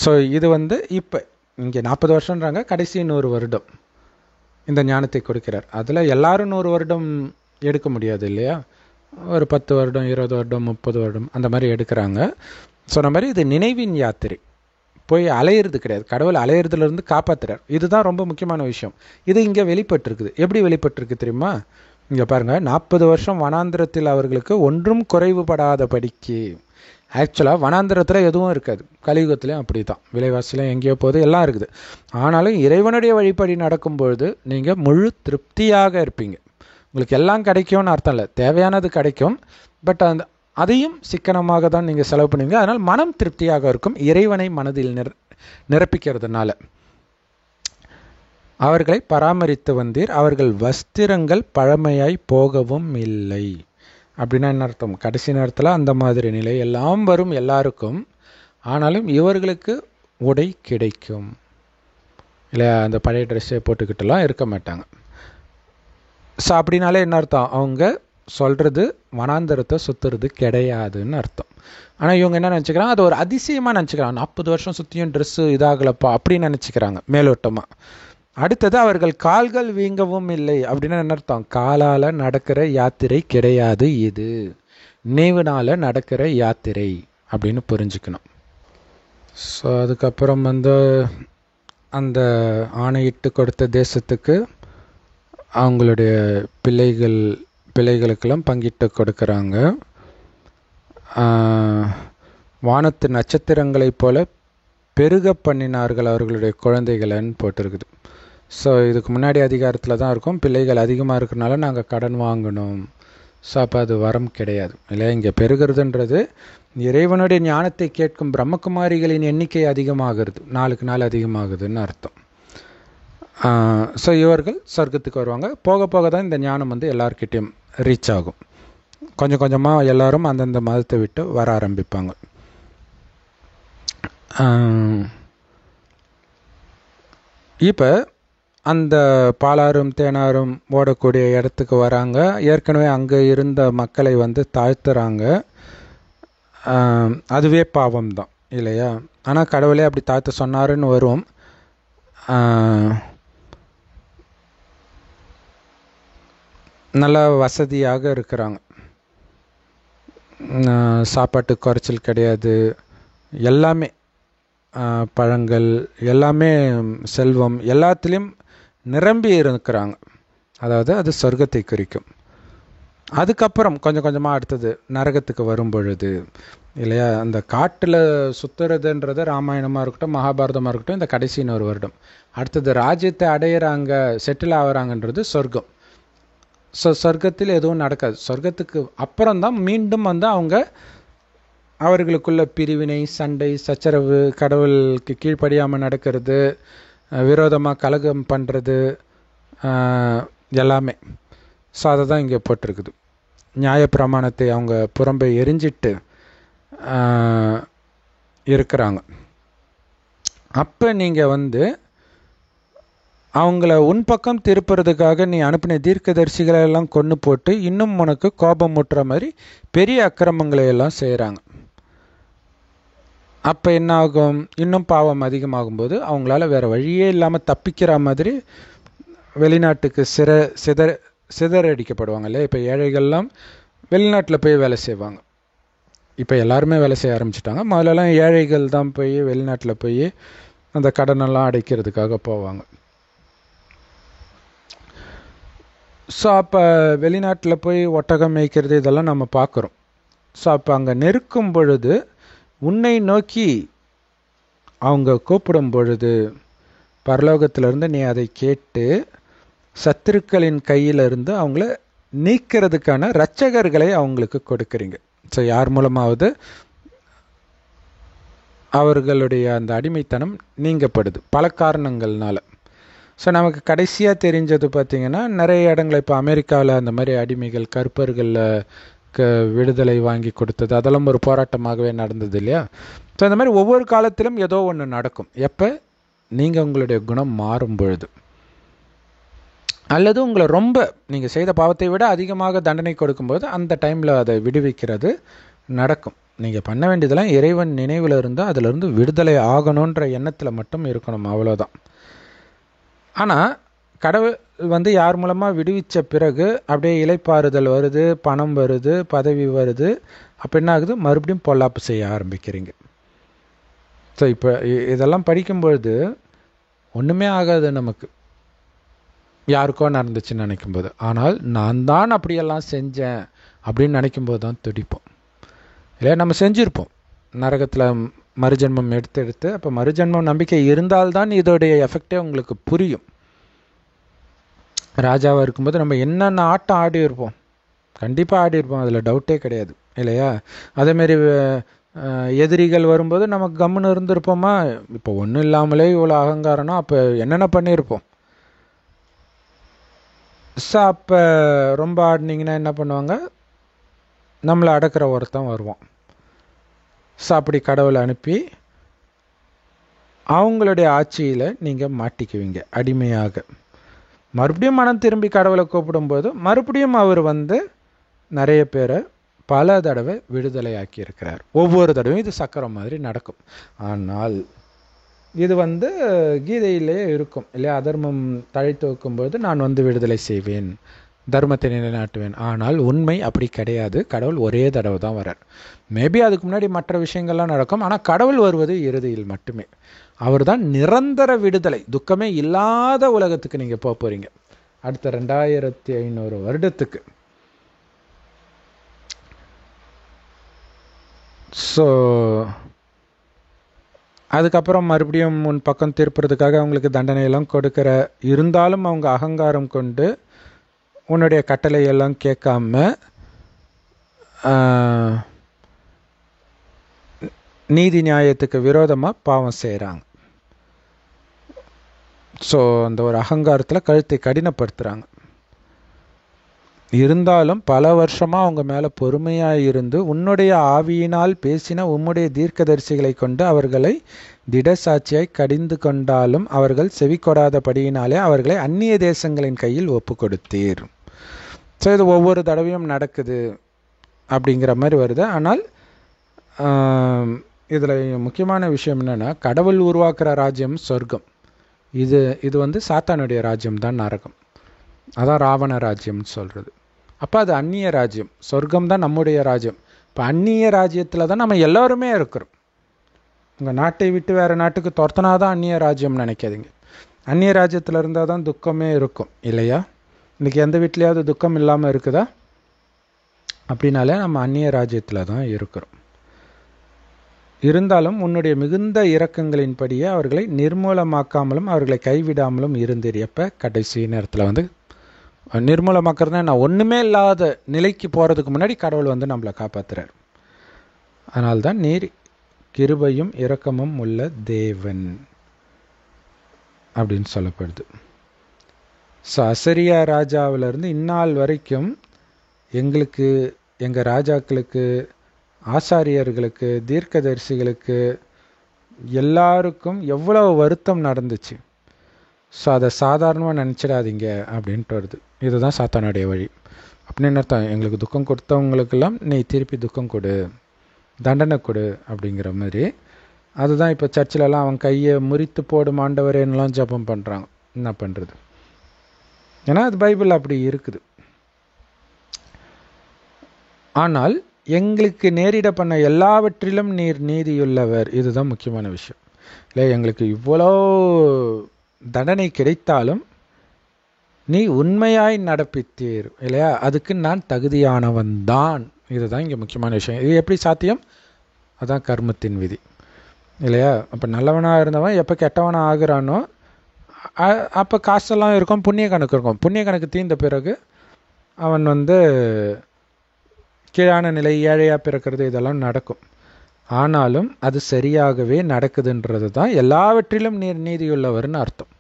ஸோ இது வந்து இப்போ இங்கே 40 வருஷன்றாங்க, கடைசி 100 வருடம் இந்த ஞானத்தை கொடுக்கிறார். அதில் எல்லாரும் 100 வருடம் எடுக்க முடியாது இல்லையா, ஒரு 10 வருடம் 20 வருடம் 30 வருடம் அந்த மாதிரி எடுக்கிறாங்க. சொன்ன மாதிரி இது நினைவின் யாத்திரை, போய் அலையிறது கிடையாது. கடவுள் அலையிறதுலேருந்து காப்பாற்றுறார். இதுதான் ரொம்ப முக்கியமான விஷயம். இது இங்கே வெளிப்பட்டிருக்குது. எப்படி வெளிப்பட்டிருக்கு தெரியுமா? இங்கே பாருங்கள், 40 வருஷம் வனாந்திரத்தில் அவர்களுக்கு ஒன்றும் குறைவுபடாதபடிக்கு. ஆக்சுவலாக வனாந்திரத்தில் எதுவும் இருக்காது, கலியுகத்துலேயும் அப்படி தான், விலைவாசிலாம் எங்கேயோ போகுது, எல்லாம் இருக்குது. ஆனாலும் இறைவனுடைய வழிபடி நடக்கும்பொழுது நீங்கள் முழு திருப்தியாக இருப்பீங்க. உங்களுக்கு எல்லாம் கிடைக்கும்னு அர்த்தம் இல்லை, தேவையானது கிடைக்கும். பட் அதையும் சிக்கனமாக தான் நீங்கள் செலவு பண்ணுவீங்க. அதனால் மனம் திருப்தியாக இருக்கும், இறைவனை மனதில் நிரப்பிக்கிறதுனால. அவர்களை பராமரித்து வந்தீர், அவர்கள் வஸ்திரங்கள் பழமையாய் போகவும் இல்லை. அப்படின்னா என்ன அர்த்தம்? கடைசி நேரத்தில் அந்த மாதிரி நிலை எல்லாம் வரும் எல்லாருக்கும், ஆனாலும் இவர்களுக்கு உடை கிடைக்கும் இல்லை, அந்த பழைய ட்ரெஸ்ஸை போட்டுக்கிட்டுலாம் இருக்க மாட்டாங்க. ஸோ அப்படின்னாலே என்ன அர்த்தம்? அவங்க சொல்கிறது வனாந்தரத்தை சுற்றுறது கிடையாதுன்னு அர்த்தம். ஆனால் இவங்க என்ன நினச்சிக்கிறாங்க, அது ஒரு அதிசயமாக நினச்சிக்கிறாங்க. 40 வருஷம் சுற்றியும் ட்ரெஸ்ஸு இதாகலப்பா அப்படின்னு நினச்சிக்கிறாங்க மேலோட்டமாக. அடுத்தது அவர்கள் கால்கள் வீங்கவும் இல்லை. அப்படின்னா என்ன அர்த்தம்? காலால் நடக்கிற யாத்திரை கிடையாது, இது நினைவுனால் நடக்கிற யாத்திரை அப்படின்னு புரிஞ்சுக்கணும். ஸோ அதுக்கப்புறம் வந்து அந்த ஆணையிட்டு கொடுத்த தேசத்துக்கு அவங்களுடைய பிள்ளைகளுக்கெல்லாம் பங்கிட்டு கொடுக்குறாங்க. வானத்து நட்சத்திரங்களைப் போல பெருக பண்ணினார்கள் அவர்களுடைய குழந்தைகள்னு போட்டிருக்குது. ஸோ இதுக்கு முன்னாடி அதிகாரத்தில் தான் இருக்கும், பிள்ளைகள் அதிகமாக இருக்கிறனால நாங்கள் கடன் வாங்கணும். ஸோ அப்போ அது வரம் கிடையாது இல்லை. இங்கே பெருகிறதுன்றது இறைவனுடைய ஞானத்தை கேட்கும் பிரம்மகுமாரிகளின் எண்ணிக்கை அதிகமாகிறது, நாளுக்கு நாள் அதிகமாகுதுன்னு அர்த்தம். ஸோ இவர்கள் சொர்க்கத்துக்கு வருவாங்க. போக போக தான் இந்த ஞானம் வந்து எல்லார்கிட்டையும் ரீச் ஆகும். கொஞ்சம் கொஞ்சமாக எல்லாரும் அந்தந்த மதத்தை விட்டு வர ஆரம்பிப்பாங்க. இப்போ அந்த பாலாறும் தேனாரும் ஓடக்கூடிய இடத்துக்கு வராங்க. ஏற்கனவே அங்கே இருந்த மக்களை வந்து தாழ்த்துறாங்க. அதுவே பாவம் தான் இல்லையா? ஆனால் கடவுளே அப்படி தாழ்த்த சொன்னாருன்னு வரும். நல்லா வசதியாக இருக்கிறாங்க, சாப்பாட்டு குறைச்சல் கிடையாது, எல்லாமே பழங்கள் எல்லாமே செல்வம் எல்லாத்துலேயும் நிரம்பி இருக்கிறாங்க. அதாவது அது சொர்க்கத்தை குறிக்கும். அதுக்கப்புறம் கொஞ்சம் கொஞ்சமாக அடுத்தது நரகத்துக்கு வரும் பொழுது இல்லையா, அந்த காட்டில் சுற்றுறதுன்றது ராமாயணமாக இருக்கட்டும் மகாபாரதமாக இருக்கட்டும் இந்த கடைசி 100 வருடம். அடுத்தது ராஜ்யத்தை அடையிறாங்க, செட்டில் ஆகிறாங்கன்றது சொர்க்கம். ஸோ சொர்க்கத்தில் எதுவும் நடக்காது. சொர்க்கத்துக்கு அப்புறம்தான் மீண்டும் வந்து அவங்க அவர்களுக்குள்ள பிரிவினை, சண்டை, சச்சரவு, கடவுளுக்கு கீழ்ப்படியாமல் நடக்கிறது, விரோதமாக கலகம் பண்ணுறது எல்லாமே. ஸோ அதை தான் இங்கே போட்டிருக்குது. நியாயப்பிரமாணத்தை அவங்க புறம்பே எரிஞ்சிட்டு இருக்கிறாங்க. அப்போ நீங்கள் வந்து அவங்கள உன் பக்கம் திருப்புறதுக்காக நீ அனுப்பின தீர்க்கதரிசிகளை எல்லாம் கொன்று போட்டு இன்னும் உனக்கு கோபம் முட்டுற மாதிரி பெரிய அக்கிரமங்களை எல்லாம் செய்கிறாங்க. அப்போ என்ன ஆகும்? இன்னும் பாவம் அதிகமாகும்போது அவங்களால வேறு வழியே இல்லாமல் தப்பிக்கிற மாதிரி வெளிநாட்டுக்கு சிதறடிக்கப்படுவாங்க இல்லையா? இப்போ ஏழைகள்லாம் வெளிநாட்டில் போய் வேலை செய்வாங்க. இப்போ எல்லாருமே வேலை செய்ய ஆரம்பிச்சிட்டாங்க. முதல்லலாம் ஏழைகள் தான் போய் வெளிநாட்டில் போய் அந்த கடனெல்லாம் அடைக்கிறதுக்காக போவாங்க. ஸோ அப்போ வெளிநாட்டில் போய் ஒட்டகம் மேய்க்கிறது இதெல்லாம் நம்ம பார்க்குறோம். ஸோ அப்போ அங்கே நெருக்கும் பொழுது உன்னை நோக்கி அவங்க கூப்பிடும் பொழுது பரலோகத்திலிருந்து நீ அதை கேட்டு சத்துருக்களின் கையிலிருந்து அவங்கள நீக்கிறதுக்கான இரட்சகர்களை அவங்களுக்கு கொடுக்குறீங்க. ஸோ யார் மூலமாவது அவர்களுடைய அந்த அடிமைத்தனம் நீங்கப்படுது பல காரணங்கள்னால. ஸோ நமக்கு கடைசியாக தெரிஞ்சது பார்த்திங்கன்னா நிறைய இடங்கள் இப்போ அமெரிக்காவில் அந்த மாதிரி அடிமைகள் கருப்பர்களுக்கு விடுதலை வாங்கி கொடுத்தது அதெல்லாம் ஒரு போராட்டமாகவே நடந்தது இல்லையா? ஸோ இந்த மாதிரி ஒவ்வொரு காலத்திலும் ஏதோ ஒன்று நடக்கும். எப்போ நீங்கள் உங்களுடைய குணம் மாறும் பொழுது, அல்லது உங்களை ரொம்ப நீங்கள் செய்த பாவத்தை விட அதிகமாக தண்டனை கொடுக்கும்போது அந்த டைமில் அதை விடுவிக்கிறது நடக்கும். நீங்கள் பண்ண வேண்டியதெல்லாம் இறைவன் நினைவில் இருந்தால் அதிலிருந்து விடுதலை ஆகணுன்ற எண்ணத்தில் மட்டும் இருக்கணும், அவ்வளோதான். ஆனால் கடவுள் வந்து யார் மூலமாக விடுவித்த பிறகு அப்படியே இலைப்பாறுதல் வருது, பணம் வருது, பதவி வருது. அப்போ என்ன ஆகுது? மறுபடியும் பொல்லாப்பு செய்ய ஆரம்பிக்கிறீங்க. ஸோ இப்போ இதெல்லாம் படிக்கும்பொழுது ஒன்றுமே ஆகாது நமக்கு, யாருக்கோ நடந்துச்சுன்னு நினைக்கும்போது. ஆனால் நான் தான் அப்படியெல்லாம் செஞ்சேன் அப்படின்னு நினைக்கும்போது தான் துடிப்போம் இல்லையா? நம்ம செஞ்சுருப்போம் நரகத்தில் மறுஜென்மம் எடுத்து அப்போ மறுஜென்மம் நம்பிக்கை இருந்தால்தான் இதோடைய எஃபெக்டே உங்களுக்கு புரியும். ராஜாவாக இருக்கும்போது நம்ம என்னென்ன ஆட்டம் ஆடி இருப்போம், கண்டிப்பாக ஆடி இருப்போம், அதில் டவுட்டே கிடையாது இல்லையா? அதேமாரி எதிரிகள் வரும்போது நமக்கு கம்முன்னு இருந்திருப்போமா? இப்போ ஒன்றும் இல்லாமலே இவ்வளோ அகங்காரம்னா அப்போ என்னென்ன பண்ணியிருப்போம். ஸோ அப்போ ரொம்ப ஆடினீங்கன்னா என்ன பண்ணுவாங்க? நம்மளை அடக்கிற ஒருத்தன் வருவான். ஸோ அப்படி கடவுளை அனுப்பி அவங்களுடைய ஆட்சியில் நீங்கள் மாட்டிக்குவீங்க அடிமையாக. மறுபடியும் மனம் திரும்பி கடவுளை கூப்பிடும்போது மறுபடியும் அவர் வந்து நிறைய பேரை பல தடவை விடுதலை ஆக்கி இருக்கிறார். ஒவ்வொரு தடவையும் இது சக்கரம் மாதிரி நடக்கும். ஆனால் இது வந்து கீதையிலே இருக்கும் இல்லையா? அதர்மம் தழைத்து வைக்கும்போது நான் வந்து விடுதலை செய்வேன், தர்மத்தை நிலைநாட்டுவேன். ஆனால் உண்மை அப்படி கிடையாது. கடவுள் ஒரே தடவை தான் வரார். மேபி அதுக்கு முன்னாடி மற்ற விஷயங்கள்லாம் நடக்கும். ஆனால் கடவுள் வருவது இறுதியில் மட்டுமே. அவர் தான் நிரந்தர விடுதலை. துக்கமே இல்லாத உலகத்துக்கு நீங்கள் போக போகிறீங்க அடுத்த 2500 வருடத்துக்கு. ஸோ அதுக்கப்புறம் மறுபடியும் உன் பக்கம் திருப்புறதுக்காக அவங்களுக்கு தண்டனையெல்லாம் கொடுக்குற, இருந்தாலும் அவங்க அகங்காரம் கொண்டு உன்னுடைய கட்டளையெல்லாம் கேட்காம நீதி நியாயத்துக்கு விரோதமாக பாவம் செய்கிறாங்க. ஸோ அந்த ஒரு அகங்காரத்தில் கழுத்தை கடினப்படுத்துகிறாங்க. இருந்தாலும் பல வருஷமாக அவங்க மேலே பொறுமையாக இருந்து உன்னுடைய ஆவியினால் பேசின உம்முடைய தீர்க்கதரிசிகளை கொண்டு அவர்களை திடசாட்சியாய் கடிந்து கொண்டாலும் அவர்கள் செவி கொடாதபடியினாலே அவர்களை அந்நிய தேசங்களின் கையில் ஒப்பு கொடுத்தீர். ஸோ இது ஒவ்வொரு தடவையும் நடக்குது அப்படிங்கிற மாதிரி வருது. ஆனால் இதில் முக்கியமான விஷயம் என்னென்னா, கடவுள் உருவாக்குற ராஜ்யம் சொர்க்கம். இது வந்து சாத்தானுடைய ராஜ்யம் தான் நரகம். அதான் ராவண ராஜ்யம்னு சொல்கிறது. அப்போ அது அந்நிய ராஜ்யம். சொர்க்கம் தான் நம்முடைய ராஜ்யம். இப்போ அந்நிய ராஜ்யத்தில் தான் நம்ம எல்லோருமே இருக்கிறோம். உங்கள் நாட்டை விட்டு வேறு நாட்டுக்கு துரத்தினா தான் அந்நிய ராஜ்யம்னு நினைக்காதீங்க. அந்நிய ராஜ்யத்தில் இருந்தால் தான் துக்கமே இருக்கும் இல்லையா? இன்றைக்கி எந்த வீட்லேயாவது துக்கம் இல்லாமல் இருக்குதா? அப்படின்னாலே நம்ம அந்நிய ராஜ்யத்தில் தான் இருக்கிறோம். இருந்தாலும் உன்னுடைய மிகுந்த இரக்கங்களின்படியே அவர்களை நிர்மூலமாக்காமலும் அவர்களை கைவிடாமலும் இருந்தீர். எப்போ? கடைசி நேரத்தில் வந்து நிர்மூலமாக்குறதுனா நான் ஒன்றுமே இல்லாத நிலைக்கு போகிறதுக்கு முன்னாடி கடவுள் வந்து நம்மளை காப்பாற்றுறார். அதனால்தான் நீர் கிருபையும் இரக்கமும் உள்ள தேவன். அப்படின்னு சொல்லப்படுது. ஸோ அசரியா ராஜாவிலிருந்து இந்நாள் வரைக்கும் எங்களுக்கு, எங்கள் ராஜாக்களுக்கு, ஆசாரியர்களுக்கு, தீர்க்கதரிசிகளுக்கு எல்லாருக்கும் எவ்வளோ வருத்தம் நடந்துச்சு. ஸோ அதை சாதாரணமாக நினச்சிடாதீங்க அப்படின்ட்டு வருது. இதுதான் சாத்தானுடைய வழி. அப்படின்னு அர்த்தம், எங்களுக்கு துக்கம் கொடுத்தவங்களுக்கெல்லாம் நீ திருப்பி துக்கம் கொடு, தண்டனை கொடு அப்படிங்கிற மாதிரி. அதுதான் இப்போ சர்ச்சிலலாம் அவன் கையை முறித்து போடும் ஆண்டவரேன்னெலாம் ஜெபம் பண்ணுறாங்க. என்ன பண்ணுறது? ஏன்னா அது பைபிள் அப்படி இருக்குது. ஆனால் எங்களுக்கு நேரிட பண்ண எல்லாவற்றிலும் நீர் நீதியுள்ளவர். இதுதான் முக்கியமான விஷயம். இல்லை, எங்களுக்கு இவ்வளோ தண்டனை கிடைத்தாலும் நீ உண்மையாய் நடப்பித்தீர் இல்லையா, அதுக்கு நான் தகுதியானவன் தான். இதுதான் இங்கே முக்கியமான விஷயம். இது எப்படி சாத்தியம்? அதான் கர்மத்தின் விதி இல்லையா. அப்போ நல்லவனாக இருந்தவன் எப்போ கெட்டவனாக ஆகுறானோ அப்போ காசெல்லாம் இருக்கும், புண்ணிய கணக்கு இருக்கும். புண்ணிய கணக்கு தீர்ந்த பிறகு அவன் கீழான நிலை, ஏழையாக பிறக்கிறது, இதெல்லாம் நடக்கும். ஆனாலும் அது சரியாகவே நடக்குதுன்றது தான் எல்லாவற்றிலும் நீர் நீதியுள்ளவர்னு அர்த்தம்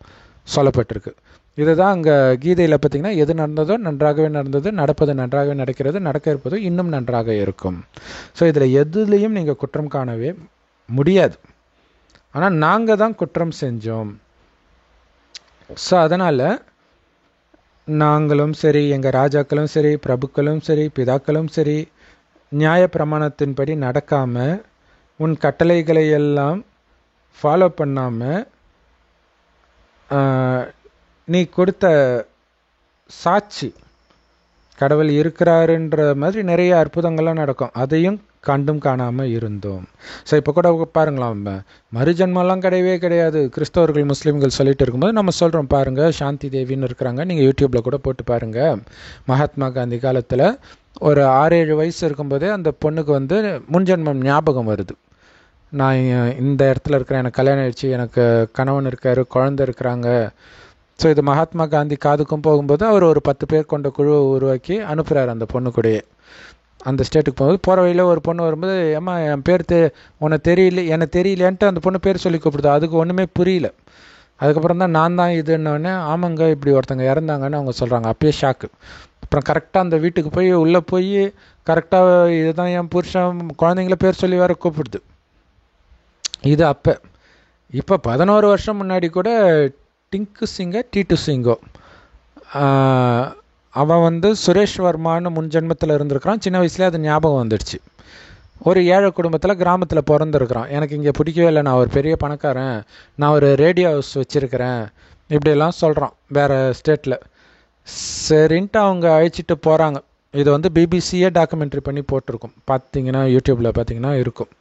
சொல்லப்பட்டிருக்கு. இதுதான் அங்கே கீதையில் பார்த்திங்கன்னா, எது நடந்ததோ நன்றாகவே நடந்தது, நடப்பது நன்றாகவே நடக்கிறது, நடக்க இருப்பதோ இன்னும் நன்றாக இருக்கும். ஸோ இதில் எதுலேயும் நீங்கள் குற்றம் காணவே முடியாது. ஆனால் நாங்கள் தான் குற்றம் செஞ்சோம். ஸோ அதனால் நாங்களும் சரி, எங்கள் ராஜாக்களும் சரி, பிரபுக்களும் சரி, பிதாக்களும் சரி, நியாய பிரமாணத்தின்படி நடக்காமல், உன் கட்டளைகளை எல்லாம் ஃபாலோ பண்ணாமல், நீ கொடுத்த சாட்சி கடவுள் இருக்கிறாருன்ற மாதிரி நிறைய அற்புதங்கள்லாம் நடக்கும், அதையும் கண்டும் காணாமல் இருந்தோம். ஸோ இப்போ கூட பாருங்களாம், மறுஜன்மெல்லாம் கிடையவே கிடையாது கிறிஸ்தவர்கள் முஸ்லீம்கள் சொல்லிட்டு இருக்கும்போது நம்ம சொல்கிறோம், பாருங்கள் சாந்தி தேவின்னு இருக்கிறாங்க, நீங்கள் யூடியூப்பில் கூட போட்டு பாருங்கள். மகாத்மா காந்தி காலத்தில் ஒரு 6-7 வயசு இருக்கும்போதே அந்த பொண்ணுக்கு முன்ஜென்மம் ஞாபகம் வருது. நான் இந்த இடத்துல இருக்கிறேன், எனக்கு கல்யாணம் ஆயிடுச்சு, எனக்கு கணவன் இருக்கார், குழந்தை இருக்கிறாங்க. ஸோ இது மகாத்மா காந்தி காதுக்கும் போகும்போது அவர் ஒரு 10 பேர் கொண்ட குழுவை உருவாக்கி அனுப்புகிறார் அந்த பொண்ணு கூடயே. அந்த ஸ்டேட்டுக்கு போகும்போது போகிற வழியில் ஒரு பொண்ணு வரும்போது, ஏம்மா என் பேர் உனக்கு தெரியல, எனக்கு தெரியலேன்ட்டு அந்த பொண்ணு பேர் சொல்லி கூப்பிடுது. அதுக்கு ஒன்றுமே புரியல. அதுக்கப்புறம் தான் நான் தான் இதுன்னொடனே, ஆமாங்க இப்படி ஒருத்தங்க இறந்தாங்கன்னு அவங்க சொல்கிறாங்க. அப்பயே ஷாக்கு. அப்புறம் கரெக்டாக அந்த வீட்டுக்கு போய் உள்ளே போய் கரெக்டாக இதுதான் என் புருஷன், குழந்தைங்கள பேர் சொல்லி வேறு கூப்பிடுது. இது அப்போ. இப்போ 11 வருஷம் முன்னாடி கூட டிங்கு சிங்கோ டீட்டு சிங்கோ அவன் சுரேஷ் வர்மான்னு முன்ஜென்மத்தில் இருந்திருக்கிறான். சின்ன வயசுலேயே அது ஞாபகம் வந்துடுச்சு. ஒரு ஏழை குடும்பத்தில் கிராமத்தில் பிறந்திருக்கிறான். எனக்கு இங்கே பிடிக்கவே இல்லை, நான் ஒரு பெரிய பணக்காரன், நான் ஒரு ரேடியோ ஹவுஸ் வச்சுருக்கிறேன், இப்படியெல்லாம் சொல்கிறான் வேறு ஸ்டேட்டில். சரின்ட்டு அவங்க அழைச்சிட்டு போகிறாங்க. இது பிபிசியே டாக்குமெண்ட்ரி பண்ணி போட்டிருக்கும், பார்த்தீங்கன்னா யூடியூப்பில் பார்த்தீங்கன்னா இருக்கும்.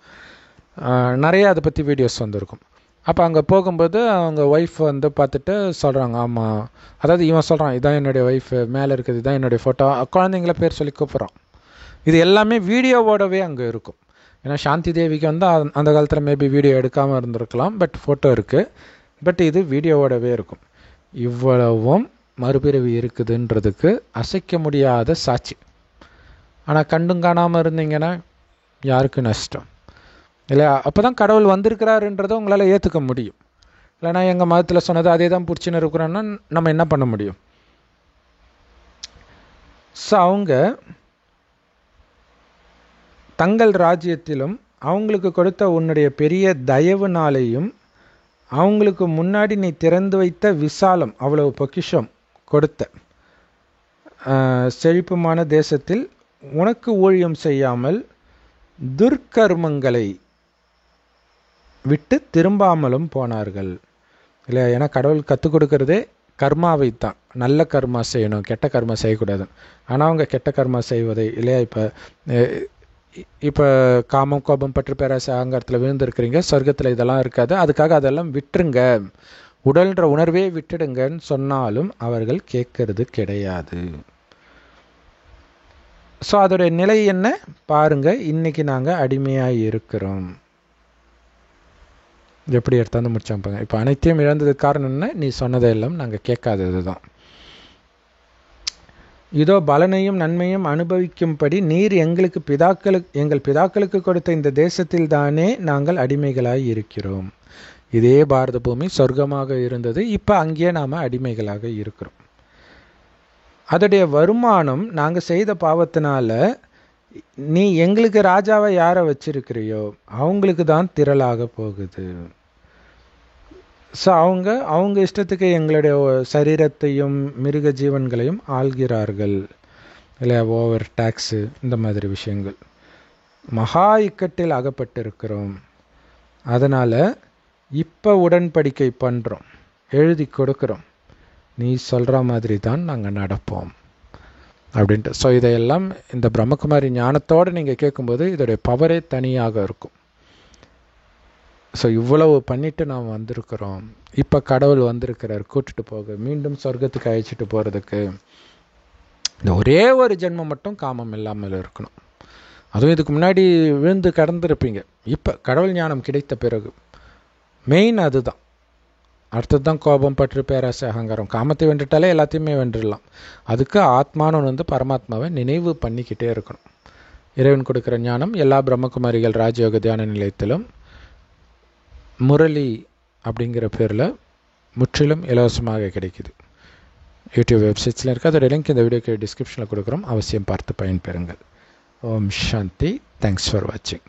நிறைய அதை பற்றி வீடியோஸ் வந்திருக்கும். அப்போ அங்கே போகும்போது அவங்க ஒய்ஃப் பார்த்துட்டு சொல்கிறாங்க, ஆமாம், அதாவது இவன் சொல்கிறான், இதான் என்னுடைய ஒய்ஃபு, மேலே இருக்குது, இதான் என்னுடைய ஃபோட்டோ, குழந்தைங்கள பேர் சொல்லி கூப்பிட்றான். இது எல்லாமே வீடியோவோடவே அங்கே இருக்கும். ஏன்னா சாந்தி தேவிக்கு அந்த காலத்தில் மேபி வீடியோ எடுக்காமல் இருந்திருக்கலாம், பட் ஃபோட்டோ இருக்குது. பட் இது வீடியோவோடவே இருக்கும். இவ்வளவும் மறுபிறவி இருக்குதுன்றதுக்கு அசைக்க முடியாத சாட்சி. ஆனால் கண்டும் காணாமல் இருந்தீங்கன்னா யாருக்கு நஷ்டம் இல்லையா? அப்போ தான் கடவுள் வந்திருக்கிறாருன்றதை உங்களால் ஏற்றுக்க முடியும். இல்லைனா எங்கள் மதத்தில் சொன்னது அதே தான் பிடிச்சின்னு இருக்கிறோன்னா நம்ம என்ன பண்ண முடியும்? ஸோ அவங்க தங்கள் ராஜ்யத்திலும் அவங்களுக்கு கொடுத்த உன்னுடைய பெரிய தயவுனாலேயும் அவங்களுக்கு முன்னாடி நீ திறந்து வைத்த விசாலம், அவ்வளவு பொக்கிஷம் கொடுத்த செழிப்புமான தேசத்தில் உனக்கு ஊழியம் செய்யாமல் துர்க்கர்மங்களை விட்டு திரும்பாமலும் போனார்கள் இல்லையா? ஏன்னா கடவுள் கற்றுக் கொடுக்கறதே கர்மாவை தான். நல்ல கர்மா செய்யணும், கெட்ட கர்மா செய்யக்கூடாது. ஆனால் அவங்க கெட்ட கர்மா செய்வதை இல்லையா? இப்போ காமம், கோபம், பற்று, பேராசை, அகங்காரத்தில் விழுந்திருக்கிறீங்க, சொர்க்கத்தில் இதெல்லாம் இருக்காது, அதுக்காக அதெல்லாம் விட்டுருங்க, உடல்ன்ற உணர்வே விட்டுடுங்கன்னு சொன்னாலும் அவர்கள் கேட்கறது கிடையாது. ஸோ அதோடைய நிலை என்ன பாருங்க. இன்னைக்கு நாங்கள் அடிமையாக இருக்கிறோம். எப்படி எடுத்தாந்து முடிச்சாம்பாங்க. இப்போ அனைத்தையும் இழந்ததுக்கு காரணம் என்ன? நீ சொன்னதையெல்லாம் நாங்கள் கேட்காதது தான். இதோ பலனையும் நன்மையும் அனுபவிக்கும்படி நீர் எங்கள் பிதாக்களுக்கு கொடுத்த இந்த தேசத்தில் தானே நாங்கள் அடிமைகளாய் இருக்கிறோம். இதே பாரத பூமி சொர்க்கமாக இருந்தது. இப்போ அங்கேயே நாம் அடிமைகளாக இருக்கிறோம். அதோடைய வருமானம் நாங்கள் செய்த பாவத்தினால நீ எங்களுக்கு ராஜாவை யாரை வச்சிருக்கிறியோ அவங்களுக்கு தான் திரளாக போகுது. ஸோ அவங்க இஷ்டத்துக்கு எங்களுடைய சரீரத்தையும் மிருக ஜீவன்களையும் ஆள்கிறார்கள். இல்லை ஓவர் டேக்ஸு இந்த மாதிரி விஷயங்கள். மகா இக்கட்டில் அகப்பட்டிருக்கிறோம். அதனால் இப்போ உடன்படிக்கை பண்ணுறோம், எழுதி கொடுக்குறோம், நீ சொல்கிற மாதிரி தான் நாங்கள் நடப்போம் அப்படின்ட்டு. ஸோ இதையெல்லாம் இந்த பிரம்மகுமாரி ஞானத்தோடு நீங்கள் கேட்கும்போது இதோடைய பவரே தனியாக இருக்கும். ஸோ இவ்வளவு பண்ணிட்டு நாம் வந்திருக்கிறோம். இப்போ கடவுள் வந்திருக்கிறார் கூட்டிட்டு போக, மீண்டும் சொர்க்கத்துக்கு அழைச்சிட்டு போகிறதுக்கு. இந்த ஒரே ஒரு ஜென்மம் மட்டும் காமம் இல்லாமல் இருக்கணும். அதுவும் இதுக்கு முன்னாடி விழுந்து கடந்திருப்பீங்க. இப்போ கடவுள் ஞானம் கிடைத்த பிறகு மெயின் அதுதான். அடுத்தது தான் கோபம், பற்று, பேராசை, அகங்காரம். காமத்தை வென்றுட்டாலே எல்லாத்தையுமே வென்றுடலாம். அதுக்கு ஆத்மானு பரமாத்மாவை நினைவு பண்ணிக்கிட்டே இருக்கணும். இறைவன் கொடுக்குற ஞானம் எல்லா பிரம்மகுமாரிகள் ராஜயோக தியான நிலையத்திலும் முரளி அப்படிங்கிற பேரில் முற்றிலும் இலவசமாக கிடைக்குது. யூடியூப் வெப்சைட்ஸில் இருக்குது. அதோட லிங்க் இந்த வீடியோக்கு டிஸ்கிரிப்ஷனில் கொடுக்குறோம். அவசியம் பார்த்து பயன்பெறுங்கள். ஓம் சாந்தி. தேங்க்ஸ் ஃபார் வாட்சிங்.